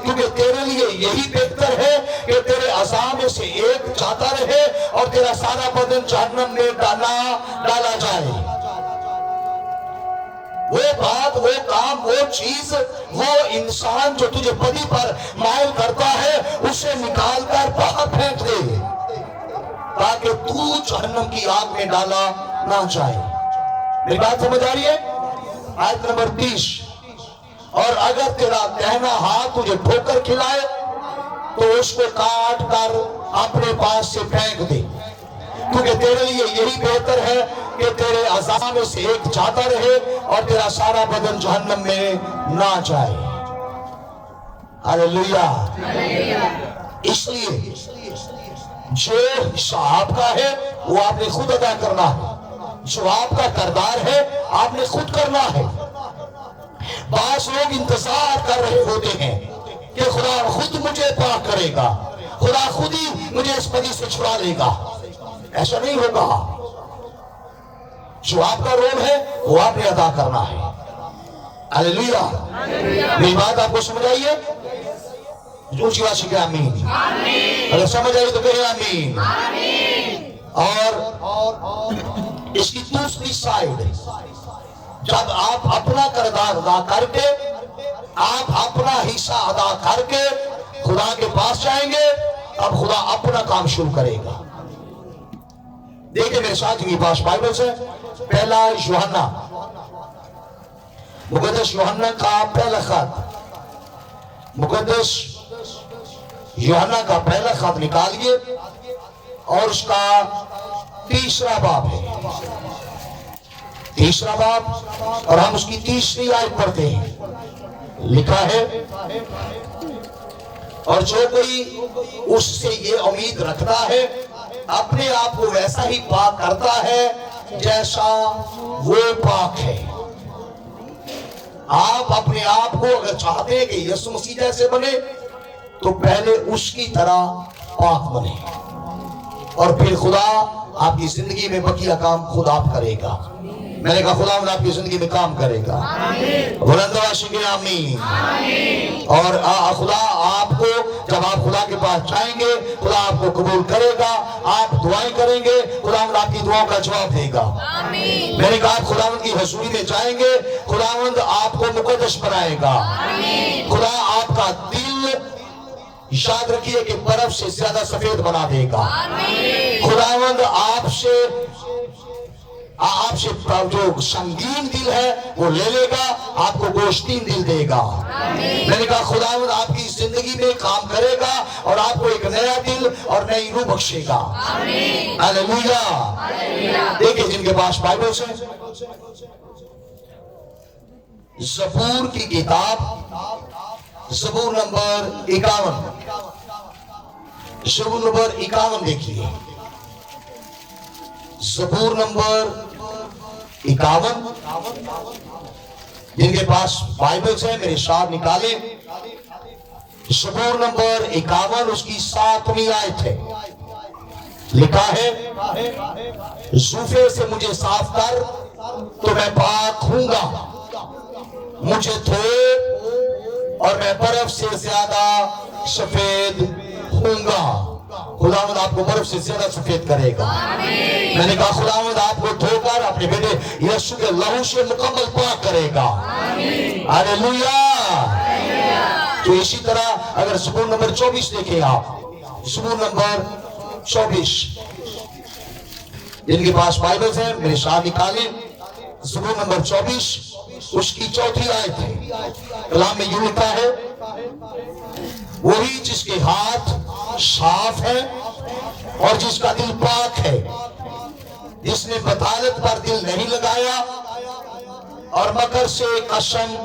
क्योंकि तेरे लिए यही बेहतर है कि तेरे अज़ा में से एक जाता रहे और तेरा सारा बदन जहन्नम में डाला जाए। वो बात, वो काम, वो चीज, वो इंसान जो तुझे बदी पर मायल करता है, उसे निकाल कर बाहर फेंक दे, ताकि तू जहन्नम की आग में डाला ना जाए। मेरी बात समझ आ रही है? आयत नंबर 30। और अगर तेरा दाहिना हाथ तुझे ठोकर खिलाए तो उसको काट कर अपने पास से फेंक दे, क्योंकि तेरे लिए यही बेहतर है कि तेरे अज़ा में से एक जाता रहे और तेरा सारा बदन जहन्नम में ना जाए। हालेलुया। इसलिए जो हिस्सा आपका है वो आपने खुद अदा करना है। जो आपका किरदार है आपने खुद करना है। बास लोग इंतजार कर रहे होते हैं कि खुदा खुद मुझे पाक करेगा, खुदा खुद ही मुझे इस बदी से छुड़ा लेगा। ऐसा नहीं होगा। जो आपका रोल है वो आपने अदा करना है। हालेलुया। मेरी बात आपको समझ आई है? ऊंची आवाज से आमीन। अगर समझ आई तो कहिए आमीन। और इसकी दूसरी साइड, जब आप अपना किरदार अदा करके, आप अपना हिस्सा अदा करके खुदा के पास जाएंगे, अब खुदा अपना काम शुरू करेगा। देखिए मेरे साथ के पास बाइबल से पहला यूहन्ना, मुकद्दस यूहन्ना का पहला खत, मुकद्दस यूहन्ना का पहला खत निकालिए और उसका 3रा बाब है, 3रा बाब, और हम उसकी 3री आयत पढ़ते हैं। लिखा है, और जो कोई उससे ये उम्मीद रखता है अपने आप को वैसा ही पाक करता है जैसा वो पाक है। आप अपने आप को अगर चाहते हैं कि यीशु मसीह जैसे बने तो पहले उसकी तरह पाक बने, और फिर खुदा आपकी जिंदगी में बकिया काम खुद आप करेगा। मैंने कहा खुदा आपकी जिंदगी में काम करेगा। बुलंद आवाज़ से आमीन। और खुदा आपको, जब आप खुदा के पास जाएंगे, खुदा आपको कबूल करेगा। आप दुआएं करेंगे, खुदावंद आपकी दुआओं का जवाब देगा। मैंने कहा आप खुदावंद की हजूरी में जाएंगे, खुदावंद आपको मुकद्दस बनाएगा। खुदा आपका दिल, याद रखिए कि बर्फ से ज्यादा सफेद बना देगा। खुदावंद आपसे जो संगीन दिल है वो ले लेगा, आपको गोश्तीन दिल देगा। मैंने कहा खुदावंद आपकी जिंदगी में काम करेगा और आपको एक नया दिल और नई रूह बख्शेगा। हालेलुया। देखिए जिनके पास बाइबल है, ज़बूर की किताब, ज़बूर नंबर 51, ज़बूर नंबर 51 देखिए, ज़बूर नंबर 51। जिनके पास बाइबल है मेरे साथ निकाले। ज़बूर नंबर 51 उसकी 7वीं आयत है। लिखा है, ज़ूफे से मुझे साफ कर तो मैं पाक हूंगा, मुझे धो और मैं बर्फ से ज्यादा सफेद हूंगा। खुदावंद आपको बर्फ से ज्यादा सफेद करेगा। मैंने कहा खुदावंद आपको धोकर अपने बेटे यीशु के लहू से मुकम्मल पाक करेगा। हालेलुया। तो इसी तरह अगर ज़बूर नंबर 24 देखें आप, ज़बूर नंबर 24, जिनके पास बाइबल है मेरे साथ निकालें। ज़बूर नंबर 24 उसकी 4थी आयत है। कलाम में यूं लिखा है, वही जिसके हाथ साफ है और जिसका दिल पाक है, जिसने बतालत पर दिल नहीं लगाया और मकर से कसम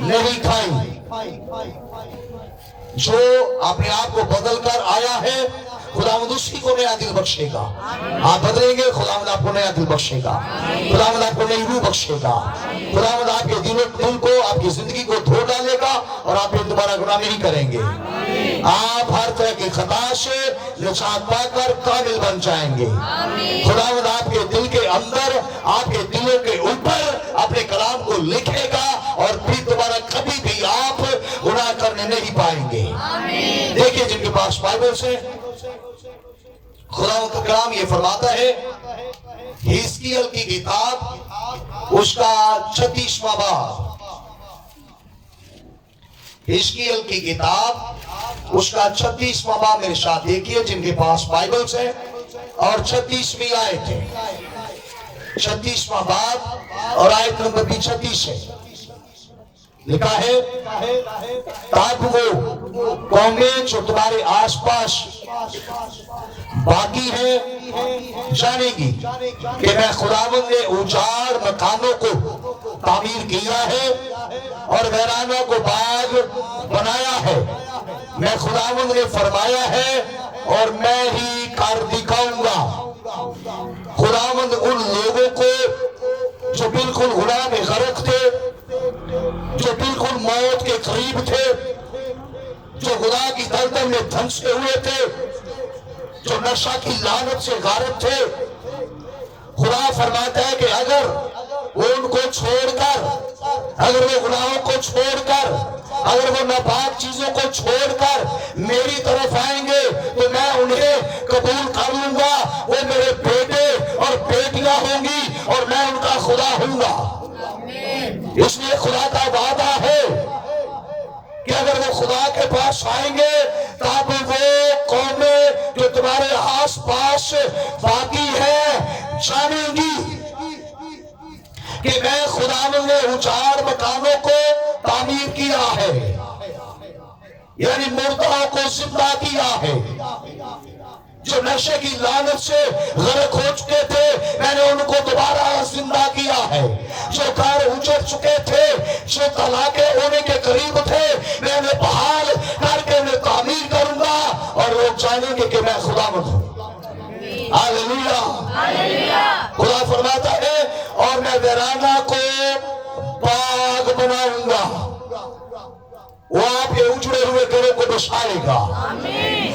नहीं खाई, जो अपने आप को बदल कर आया है खुदावंद उसी को नया दिल बख्शेगा। आप बदलेंगे खुदावंद आपको नया दिल बख्शेगा, खुदावंद आपको नई रूह बख्शेगा, खुदावंद आपके दिल को आपकी जिंदगी को धो डालेगा और आप फिर दोबारा गुनाह नहीं करेंगे। आप हर तरह की खता से निजात पाकर कामिल बन जाएंगे। खुदावंद आपके दिल के अंदर, आपके दिलों के ऊपर अपने कलाम को लिखेगा और फिर दोबारा कभी भी आप गुनाह करने नहीं पाएंगे। देखिए जिनके पास बाइबल से, खुदावंद का कलाम ये फरमाता है, हिजकिय्याह की किताब उसका 36वां बाब, हिजकिय्याह की किताब उसका 36वां बाब मेरे साथ देखिए जिनके पास बाइबल है, और 36वीं आयत है। 36वां बाब और आयत नंबर भी 36 है। लिखा है, तब वो कौमें जो तुम्हारे आसपास बाकी है जानेगी कि मैं खुदावंद ने उजाड़ मकानों को तामीर किया है और वीरानों को बाग बनाया है। मैं खुदावंद ने फरमाया है और मैं ही कर दिखाऊंगा। खुदावंद उन लोगों को जो बिल्कुल गुनाह में गर्क थे, जो बिल्कुल मौत के करीब थे, जो खुदा की दलदल में धंसे हुए थे, जो नशा की लानत से गारब थे, खुदा फरमाता है कि अगर वो उनको छोड़कर, अगर वो गुनाहों को छोड़कर, अगर वो नापाक चीजों को छोड़कर मेरी तरफ आएंगे तो मैं उन्हें कबूल कर लूंगा। वो मेरे बेटे और बेटियां होंगी और मैं उनका खुदा हूंगा। इसलिए खुदा का वादा है कि अगर वो खुदा के पास आएंगे तब वो कौमें जो तुम्हारे आस पास बाकी है जानेंगी कि मैं खुदावंद ने उजाड़ मकानों को तामीर किया है, यानी मुर्दाओं को जिंदा किया है। जो नशे की लानत से गर्क हो चुके थे मैंने उनको दोबारा जिंदा किया है। जो घर उजड़ चुके थे, जो तलाके होने के करीब थे, मैं उन्हें बहाल करके उन्हें तामीर करूंगा और लोग जानेंगे कि मैं खुदावंद हूं। हालेलुया। खुदा फरमाता है और मैं वीराना को बाग बनाऊंगा। वो आपके उजड़े हुए घरों को बसाएगा।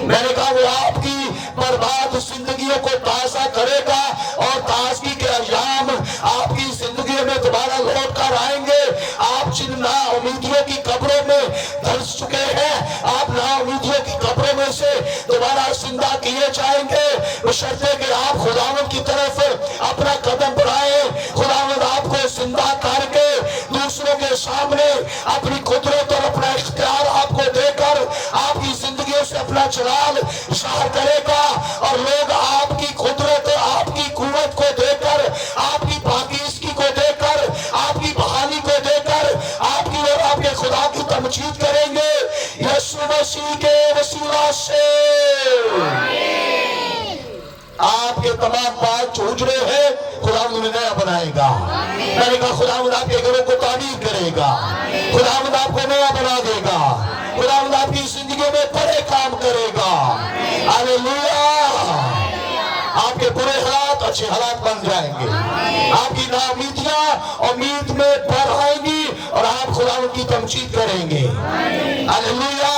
मैंने कहा वो आपकी बर्बाद जिंदगियों को ताजा करेगा और ताजगी के अयाम आपकी जिंदगी में दोबारा लौट कर आएंगे। आप जिन नाउमीदियों की कब्रों में धंस चुके हैं, आप नाउमीदियों की कब्रों में से दोबारा जिंदा किए जाएंगे, बशर्ते कि आप खुदावंद की तरफ अपना कदम बढ़ाए। खुदावंद आपको जिंदा करके दूसरों के सामने अपनी कुदरत और अपना इख्तियार आपको देकर आपकी जिंदगियों से अपना जलाल ज़ाहिर करेगा और लोग आपकी कुदरत, आपकी कुव्वत को देकर, आपकी पाकीज़गी को देकर, आपकी बहाली को देकर आपकी और आपके खुदा की तमजीद करेंगे यीशु मसीह के वसीला से। आपके तमाम बात जो उजड़े हैं खुदावंद नया बनाएगा। मैंने कहा खुदावंद आपके घरों को तामीर करेगा, खुदावंद आपको नया बना देगा, खुदावंद आपकी जिंदगी में बड़े काम करेगा। हालेलुया। आपके बुरे हालात अच्छे हालात बन जाएंगे, आपकी नाउमीदियां उम्मीद में बढ़ आएंगी और आप खुदावंद की तमजीद करेंगे। हालेलुया।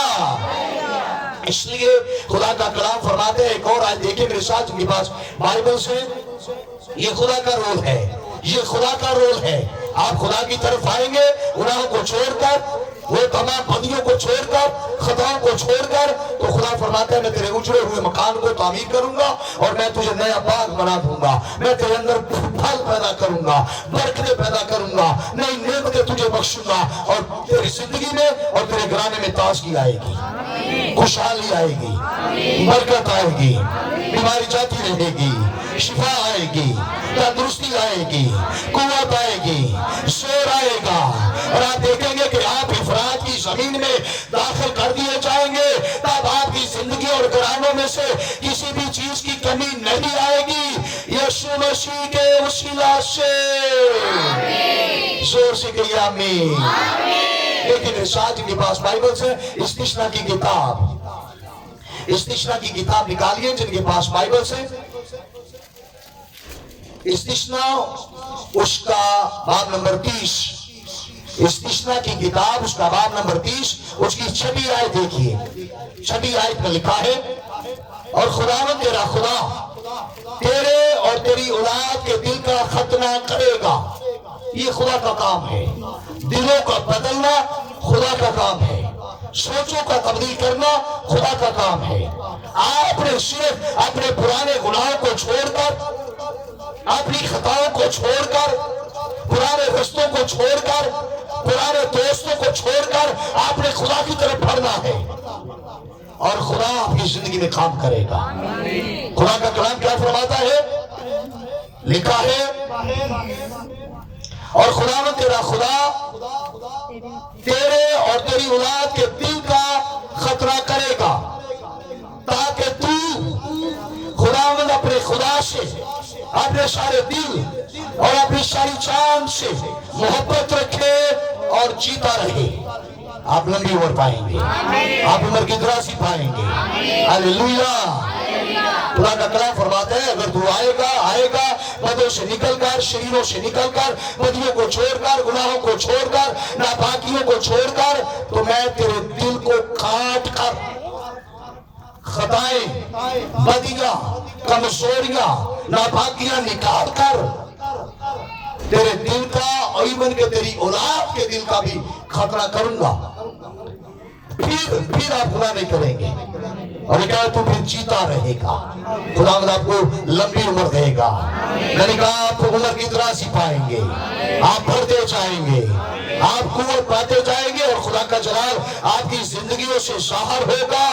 इसलिए खुदा का कलाम फरमाते हैं, एक और आयत देखिए मेरे साथ जिनके पास बाइबल से, ये खुदा का रोल है, ये खुदा का रोल है। आप खुदा की तरफ आएंगे गुनाहों को छोड़कर, वो तमाम बदियों को छोड़कर, खताओं को छोड़कर, तो खुदा फरमाता है मैं तेरे उजड़े हुए मकान को तामीर करूंगा और मैं तुझे नया बाग बना दूंगा। मैं तेरे अंदर फल पैदा करूंगा, बरकतें पैदा करूंगा, नई नेमतें तुझे बख्शूंगा और तेरी जिंदगी में और तेरे घराने में ताजगी आएगी, खुशहाली आएगी, बरकत आएगी, बीमारी जाती रहेगी, शिफा आएगी, तंदुरुस्ती आएगी, कुव्वत आएगी, शोर आएगा और आप देखेंगे कि आप इफरात की जमीन में दाखिल कर दिए जाएंगे। तब आपकी जिंदगी और घरानों में से किसी भी चीज की कमी नहीं आएगी। यीशु मसीह के वसीला से जोर से कहिए आमीन। लेकिन इरशाद के पास बाइबल से इस्तिश्ना की किताब, इस्तिश्ना की किताब निकालिए जिनके पास बाइबल से। इस्तिश्ना उसका बाब नंबर 30, इस्तिश्ना की किताब उसका बाब नंबर 30 उसकी 6वीं आयत देखिए। 6वीं आयत में लिखा है और खुदावंद तेरा खुदा तेरे और तेरी औलाद के दिल का खतना करेगा। ये खुदा का काम है, दिलों का बदलना खुदा का काम है, सोचों का तब्दील करना खुदा का काम है। आपने सिर्फ अपने पुराने गुनाहों को छोड़कर, अपनी खताओं को छोड़कर, पुराने रस्तों को छोड़कर, पुराने दोस्तों को छोड़कर आपने खुदा की तरफ बढ़ना है और खुदा आपकी जिंदगी में काम करेगा। खुदा का कलाम क्या फरमाता है? लिखा है और खुदा तेरा खुदा तेरे और तेरी औलाद के दिल का खतरा करेगा ताकि तू खुदावंद अपने खुदा से अपने सारे दिल और अपनी सारी जान से मोहब्बत रखे और जीता रहे। आप लंबी उम्र पाएंगे, आप उम्र की दराज़ी पाएंगे। हालेलुया। खुदा का कलाम फरमाता है अगर तू आएगा बदों से निकलकर, शरीरों से निकलकर, बदियों को छोड़कर, गुनाहों को छोड़कर, नापाकियों को छोड़कर, तो मैं तेरे दिल को काट कर खताएं, बदियां, कमजोरियां, नापाकियां निकाल कर तेरे दिल का और इवन के तेरी औलाद के दिल का भी खतरा करूंगा। फिर आप गुनाह नहीं करेंगे और क्या तू फिर जीता रहेगा। खुदा आपको लंबी उम्र देगा, यानी कि आप उम्र की दराज़ी पाएंगे, आप बढ़ते जाएंगे, आप कुव्वत पाते जाएंगे और खुदा का जलाल आपकी जिंदगियों से ज़ाहिर होगा।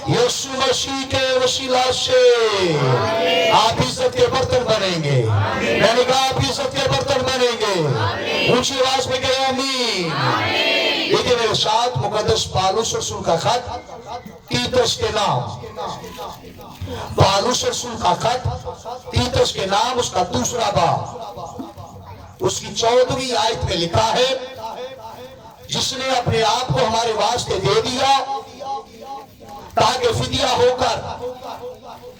यीशु मसीह के वसीला से आप इज्जत के बर्तन बनेंगे, यानी कि आप इज्जत के बर्तन बनेंगे। ऊंची आवाज में कहें आमीन। लेकिन इरशाद मुकद्दस पालूस रसूल का खत तीतस के नाम, पालूस रसूल का खत तीतस के नाम उसका दूसरा बाब उसकी 14वीं आयत में लिखा है जिसने अपने आप को हमारे वास्ते दे दिया ताकि फिदिया होकर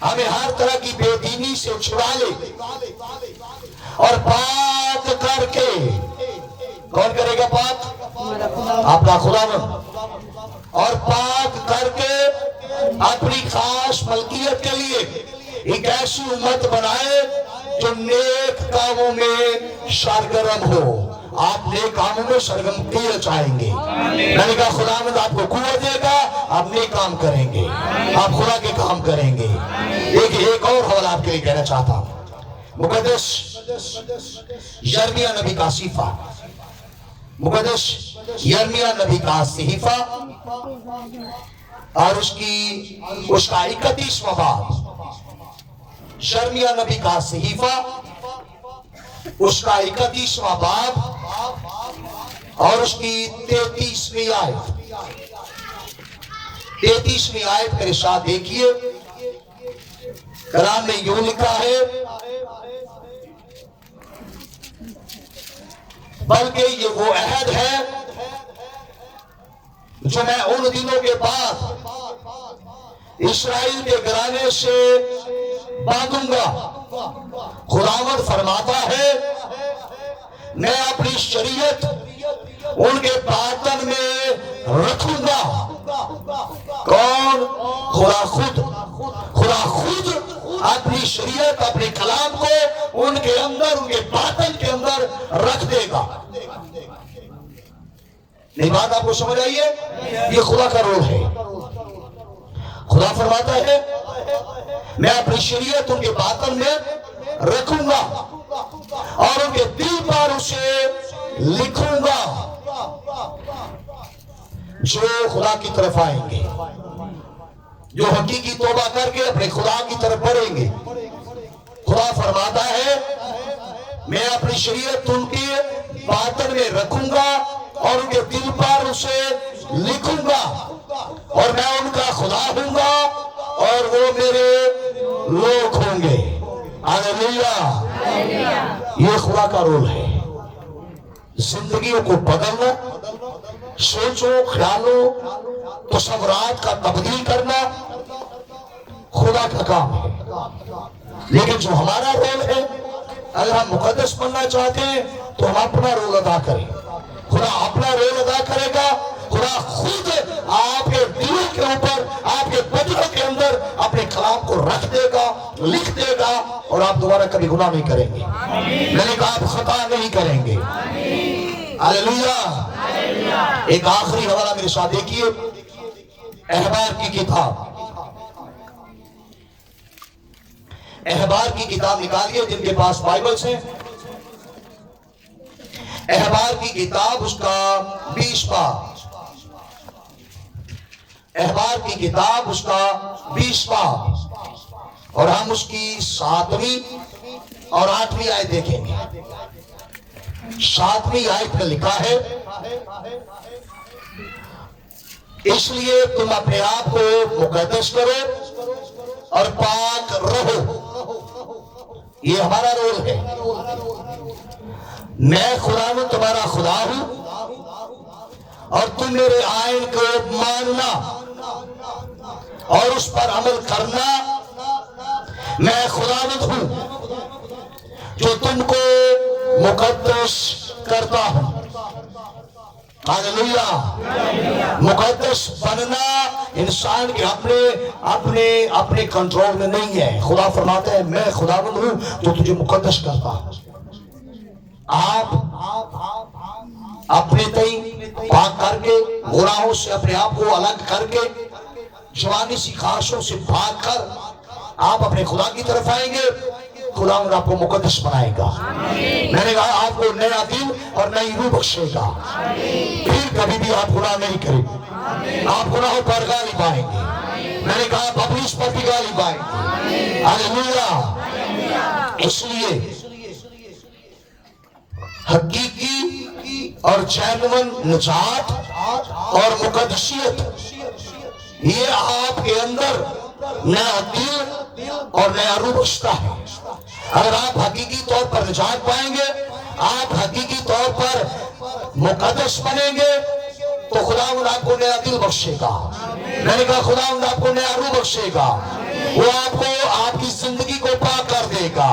हमें हर तरह की बेदीनी से छुड़ा ले और पाक करके, कौन करेगा पाक? आपका खुदावंद। और पाक करके अपनी खास मलकियत के लिए एक ऐसी उम्मत बनाए जो नेक कामों में सरगर्म हो। आप नेक कामों में सरगर्म किए जाएंगे। मैंने कहा खुदावंद आपको कुव्वत देगा, आप नेक काम करेंगे, आप खुदा के काम करेंगे। एक और हवाला आपके लिए कहना चाहता हूं। मुकद्दस यिर्मयाह नबी का सीफा, मुकद्दस यिर्मयाह नबी का सहीफा और उसका 31वां बाब, यिर्मयाह नबी का सहीफा उसका 31वां बाब और उसकी 33वीं आयत, 33वीं आयत मेरे साथ देखिए। कलाम में यूं लिखा है बल्कि ये वो अहद है जो मैं उन दिनों के बाद इस्राएल के घराने से बांधूंगा। खुदावंद फरमाता है मैं अपनी शरीयत उनके बातन में रखूंगा। कौन? खुदा खुद अपनी शरीयत, अपने कलाम को उनके अंदर, उनके बातन के अंदर रख देगा। नहीं बात आपको समझ आई है? ये खुदा का रोल है। खुदा फरमाता है मैं अपनी शरीयत उनके बातन में रखूंगा और उनके दिल पर उसे लिखूंगा। जो खुदा की तरफ आएंगे, जो हकीकी तौबा करके अपने खुदा की तरफ बढ़ेंगे, खुदा फरमाता है मैं अपनी शरीयत उनकी बातन में रखूंगा और उनके दिल पर उसे लिखूंगा और मैं उनका खुदा हूंगा और वो मेरे लोग होंगे। हालेलुया। ये खुदा का रोल है, जिंदगियों को बदलना, सोचो ख्यालों तसव्वुरात का तब्दील करना खुदा का काम है। लेकिन जो हमारा रोल है, अगर हम मुकद्दस बनना चाहते हैं तो हम अपना रोल अदा करें। खुदा अपना रोल अदा करेगा। खुदा खुद आपके दिलों के ऊपर, आपके बदलों के अंदर अपने कलाम को रख देगा, लिख देगा और आप दोबारा कभी गुनाह नहीं करेंगे। मैंने कहा आप खता नहीं करेंगे। हालेलुया। एक आखिरी हवाला मेरे साथ देखिए, अहबार की किताब, अहबार की किताब निकालिए जिनके पास बाइबल्स हैं। अहबार की किताब उसका 20 बाब, अहबार की किताब उसका 20 बाब और हम उसकी 7वीं और 8वीं आयत देखेंगे। 7वीं आयत में लिखा है इसलिए तुम अपने आप को मुकद्दस करो और पाक रहो। ये हमारा रोल है। मैं खुदा में तुम्हारा खुदा हूं और तुम मेरे आयन को मानना और उस पर अमल करना। मैं खुदावंद हूं जो तुमको मुकद्दस करता हूं। हालेलुया। मुकद्दस बनना इंसान के अपने अपने अपने कंट्रोल में नहीं है। खुदा फरमाता है मैं खुदावंद हूं जो तुझे मुकद्दस करता हूं। आप अपने तई पाक करके, गुनाहों से अपने आप को अलग करके, जवानी सी ख्वाहिशों से भाग कर आप अपने खुदा की तरफ आएंगे। खुदा आपको मुकद्दस बनाएगा। मैंने कहा आपको नया दिल और नई रूह बख्शेगा। फिर कभी भी आप गुनाह नहीं करेंगे। आप गुनाहों पर गाली पाएंगे। मैंने कहा पब्लिश पर भी गाली पाएंगे। हालेलुया। इसलिए हकीकी और जेन्युइन निजात और मुकद्दसियत ये आपके अंदर नया दिल और नया रूह बख्शता है। अगर आप हकीकी तौर पर निजात पाएंगे, आप हकीकी तौर पर मुकद्दस बनेंगे तो खुदावंद आपको नया दिल बख्शेगा। मैंने कहा खुदावंद आपको नया रूह बख्शेगा। वो आपको आपकी जिंदगी को पाक कर देगा।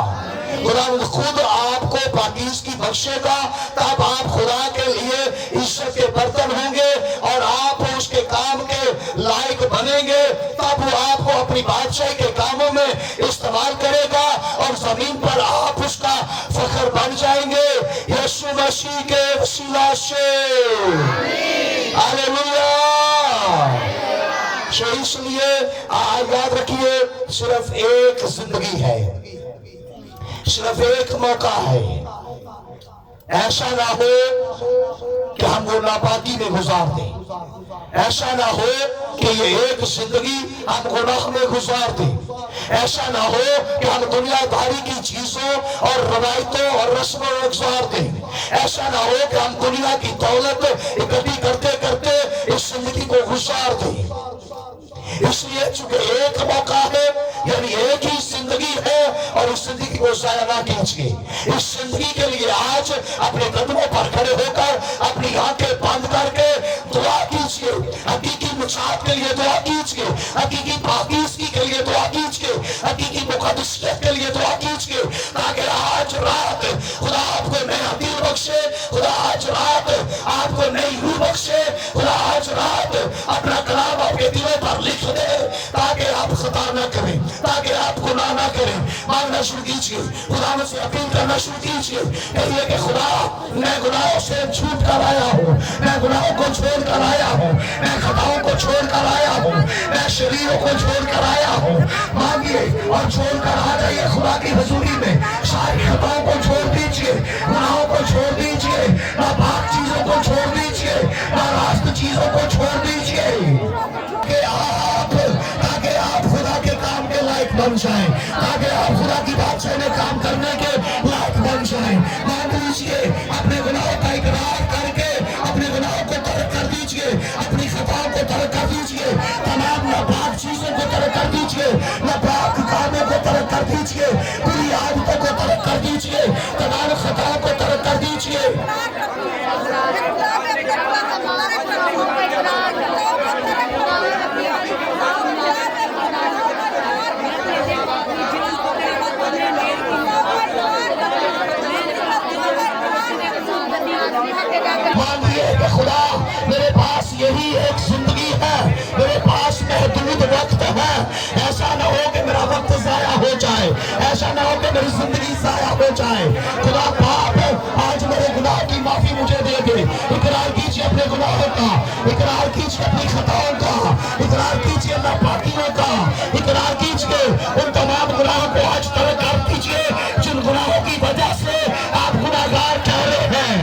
खुदावंद खुद आपको पाकीज़गी बख्शेगा। तब आप खुदा के लिए इज्जत के बर्तन होंगे और आप उसके काम के लायक बनेंगे। तब वो आपको अपनी बादशाही के कामों में इस्तेमाल करेगा और जमीन पर आप उसका फख्र बन जाएंगे यीशु मसीह के वसीला से। हालेलुया। इसलिए याद रखिए सिर्फ एक जिंदगी है, सिर्फ एक मौका है। ऐसा ना हो कि हम वो नापाकी में गुजार दें। ऐसा ना हो कि ये एक जिंदगी हम गुनाह में गुजार दें। ऐसा ना हो कि हम दुनियादारी की चीजों और रवायतों और रस्मों में गुजार दें। ऐसा ना हो कि हम दुनिया की दौलत इकट्ठी करते करते इस जिंदगी को गुजार दें। इसलिए चूंकि एक मौका है, यानी एक ही जिंदगी है और इस जिंदगी को जाया ना कीजिए। इस जिंदगी के लिए आज अपने कदमों पर खड़े होकर अपनी आंखें बंद करके दुआ कीजिए। हकीकी निजात के लिए दुआ कीजिए, हकीकी पाकीज़गी के लिए दुआ कीजिए, हकीकी मुकद्दसियत के लिए दुआ कीजिए, ताकि आज रात खुदा आपको नया दिल बख्शे, खुदा आज रात आपको नई रूह बख्शे, खुदा आज रात अपना कलाम आपके दिलों पर लिख दे ताकि आप खता न करें, ताकि आप गुनाह न करें। मांगना शुरू कीजिए, खुदा से अपील करना शुरू कीजिए। कहिए कि खुदा मैं गुनाहों से छूट कर आया हूँ, मैं गुनाहों को छोड़ कर आया हूँ, मैं खताओं को छोड़ कर आया हूँ, मैं शरीरों को छोड़ कर आया हूँ। मांगिए और छोड़ कर आ जाइए खुदा की हजूरी में। सारी खताओं को छोड़ दीजिए, गुनाहों को छोड़ दीजिए, नापाक चीजों को छोड़ दीजिए, नाराज चीजों को छोड़ दीजिए ताकि आप खुदा के काम के लायक बन जाएं, ताकि आप खुदा की बादशाही में काम करने के लायक बन जाएं। मान लीजिए, अपने गुनाहों का इकरार करके अपने गुनाहों को तर्क कर दीजिए, अपनी खताओं को तर्क कर दीजिए, तमाम नापाक चीजों को तर्क कर दीजिए, नापाक कामों को तर्क कर दीजिए, बुरी आदतों को तर्क कर दीजिए, तमाम खताओं को तर्क कर दीजिए। मानिए कि खुदा मेरे पास यही एक जिंदगी है, मेरे पास महदूद वक्त है। ऐसा न हो कि मेरा वक्त जाया हो जाए, ऐसा न हो कि मेरी जिंदगी जाया हो जाए। खुदा पाप आज मेरे गुनाह की माफी मुझे दे दे। इकरार कीजिए अपने गुनाहों का, इकरार कीजिए अपनी खताओं का, इकरार कीजिए नापाकियों का, इकरार कीजिए उन तमाम गुनाहों को आज तर्क कर दीजिए जिन गुनाहों की वजह से आप गुनाहगार ठहरे हैं।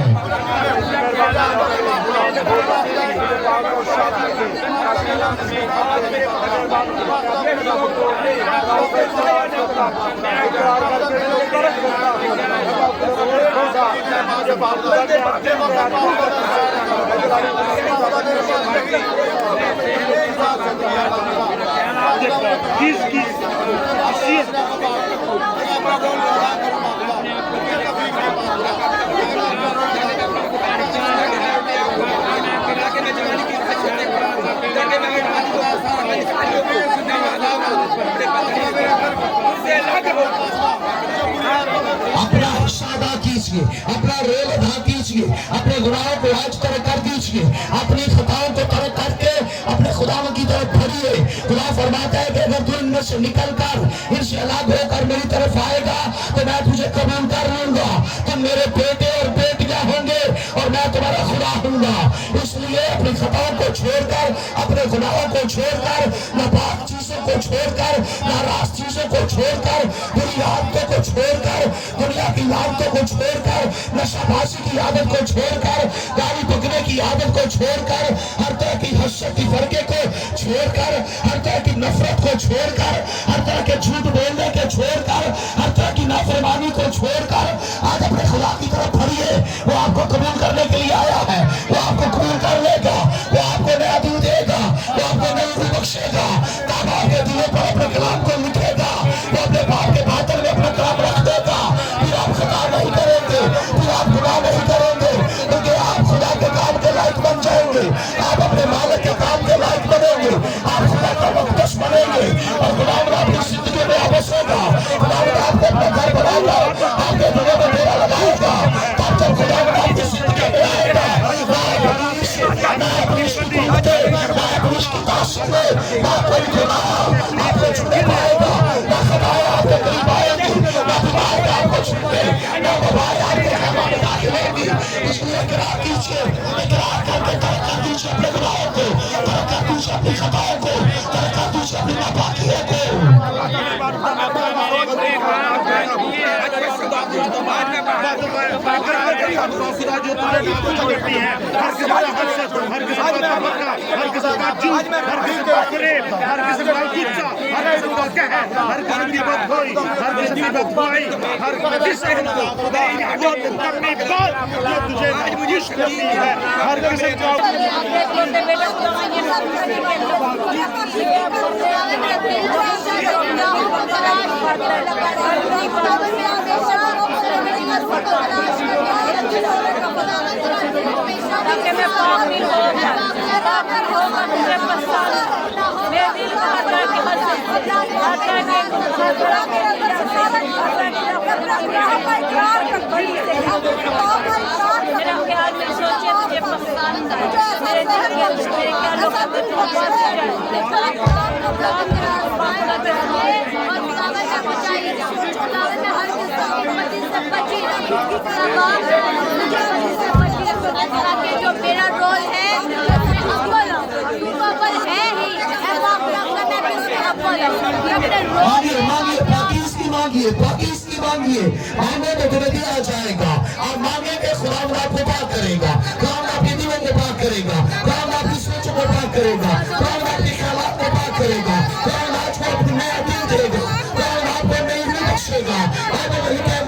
अपना हिस्सा अदा कीजिए, अपना रोल अदा कीजिए, अपने गुनाहों को आज तर्क कर दीजिए, अपनी खताओं को तर्क करके अपने खुदा की तरफ बढ़िए। खुदा फरमाता है कि अगर तू इनमें से निकल कर इनसे अलग होकर मेरी तरफ आएगा तो मैं तुझे कबूल कर लूंगा, तुम मेरे बेटे और बेटियां होंगे और मैं तुम्हारा खुदा हूँगा। इसलिए अपनी खताओं को छोड़कर, अपने गुनाहों को छोड़कर, नापाक चीजों को छोड़कर, नाराज चीजों को छोड़कर, बुरी आदतों को छोड़कर, दुनिया की आदतों को छोड़कर, नशाबाजी की आदत को छोड़कर, गाड़ी पकड़ने की आदत को छोड़कर, हर तरह की हसरत की फरके को छोड़कर, हर तरह की नफरत को छोड़कर, हर तरह के झूठ बोलने के छोड़कर, हर तरह की नाफरमानी को छोड़कर आज अपने खुदा की तरफ बढ़िए। वो आपको कबूल करने के लिए आया है, वो आपको कबूल कर लेगा, वो आपको नया दिल देगा, वो आपको नई रूह बख्शेगा, तब आपके दिलों पर अपने कलाम को लिखेगा, वो अपने बाप के बातल में अपना कलाम रख देगा। फिर आप खता नहीं करेंगे, फिर आप गुनाह नहीं करेंगे, क्योंकि आप खुदा के काम के लायक बन जाएंगे, आप अपने मालिक के काम के लायक बनेंगे, आप खुदा का मुक़द्दस बनेंगे और खुदा आपकी जिंदगी में बसेगा। खुदा आपको अपना घर बनाएगा, आपके दिलों में डेरा लगाएगा, तब तक खुदा आपकी जिंदगी में आएगा। कोई गुनाह आपको छूने पाएगा, ना खताएं आपके करीब आएंगी, ना बुराई आपको छूने, ना बुराई आपके हमारे दाखिल होगी। इसलिए इकरार कीजिए, इकरार करके तर्क कर दीजिए अपने गुनाहों को, तर्क कर दीजिए अपनी खताओं को, तर्क कर दीजिए अपनी नापाकियों को। खुदा जो करती है, हर किसी का हसद, हर किसी का हर किसी का झूठ, हर किसी का फरेब, हर किसी का गुस्सा, हर किसी का कहर, हर किसी की बदखोई, हर किसी की बददुआई, हर किसी को खुदा वो करने बाद जो तुझे खुश करती है, हर किसी का ताकि मैं पापी हो गया, पापी होगा मुझे पसंद, मेरे दिल का हर की मस्जिद, हर मेरा ख्याल में सोचे मुझे पसंद मेरे दिल के मेरे ख्यालों का बदलाव हो जाए। जो मेरा रोल है अव्वल है ही मांगिए मांगे तो तुम्हें दिया जाएगा और मांगेंगे खुदा आपको पाक करेगा, खुदा आपकी दिलों को पाक करेगा, खुदा आपकी सोचों को पाक करेगा, खुदा आपके ख्यालात को पाक करेगा, खुदा आपको अपनी नया दिल देगा, खुदा आपको नई रूह बख्शेगा।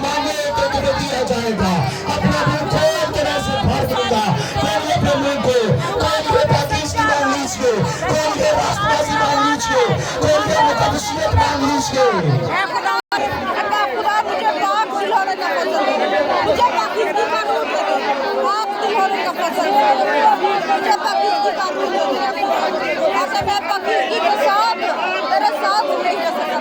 मांगे तो तुम्हें दिया जाएगा। अपने मुंह को तरह से भर देगा। खोलिए अपने मुंह को, खोलिए पाकिस्तान की मांग लीजिए, खोलिए राष्ट्रवादी मांग लीजिए, खोलिए मुकद्दसियत मांग लीजिए। मुझे पाकिस्तान का रोल दे दो, आप दिलों का पसंद है, मुझे पाकिस्तान का रोल दे दो, ऐसे मैं पाकिस्तान के साथ तेरे साथ नहीं रह सकता।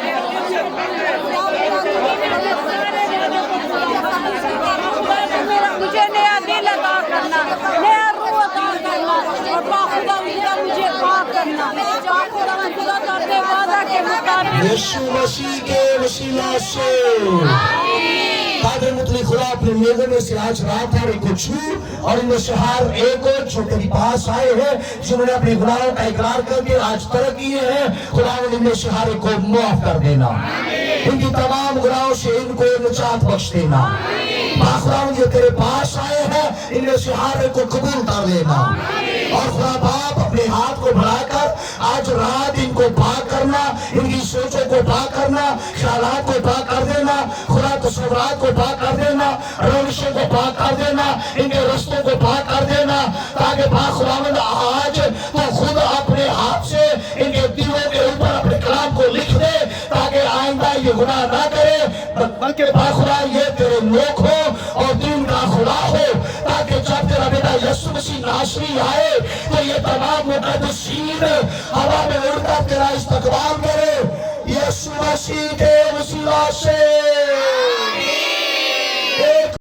मुझे नया दिल अदा करना, नया रूह अदा करना और खुदा मुझे पाक करना। खुदा तो अपने वादा के मुताबिक यीशु मसीह के वसीला से कादिर मुतली खुदा अपने लोगों में से आज रात हर एक को छू और इनमें से हर एक को जो तेरे पास आए हैं, जिन्होंने अपने गुनाहों का इकरार करके आज तरह किए हैं, खुदा इनमें से हर एक को माफ कर देना, इनकी तमाम गुनाहों से इनको निजात बख्श देना। खुदा ये तेरे पास आए हैं, इनमें से हर एक को कबूल कर लेना और खुदा बाप अपने हाथ को बढ़ाकर आज रात इनको पाक करना, इनकी सोचों को पाक करना, ख्यालात को पाक कर देना, खुदा तस्वीरात को पाक कर देना, रविशों को पाक कर देना, इनके रस्तों को पाक कर देना, ताकि खुदावंद आज तो खुद अपने हाथ से इनके दिलों के ऊपर अपने कलाम को लिख दे, ताकि आइंदा ये गुनाह ना करे, बल्कि खुदा ये तेरे लोग हो और दिन का खुदा हो, ताकि जब तेरा बेटा यीशु मसीह नासरी आए तो ये तमाम मुकद्दसीन हवा में उड़कर तेरा इस्तकबाल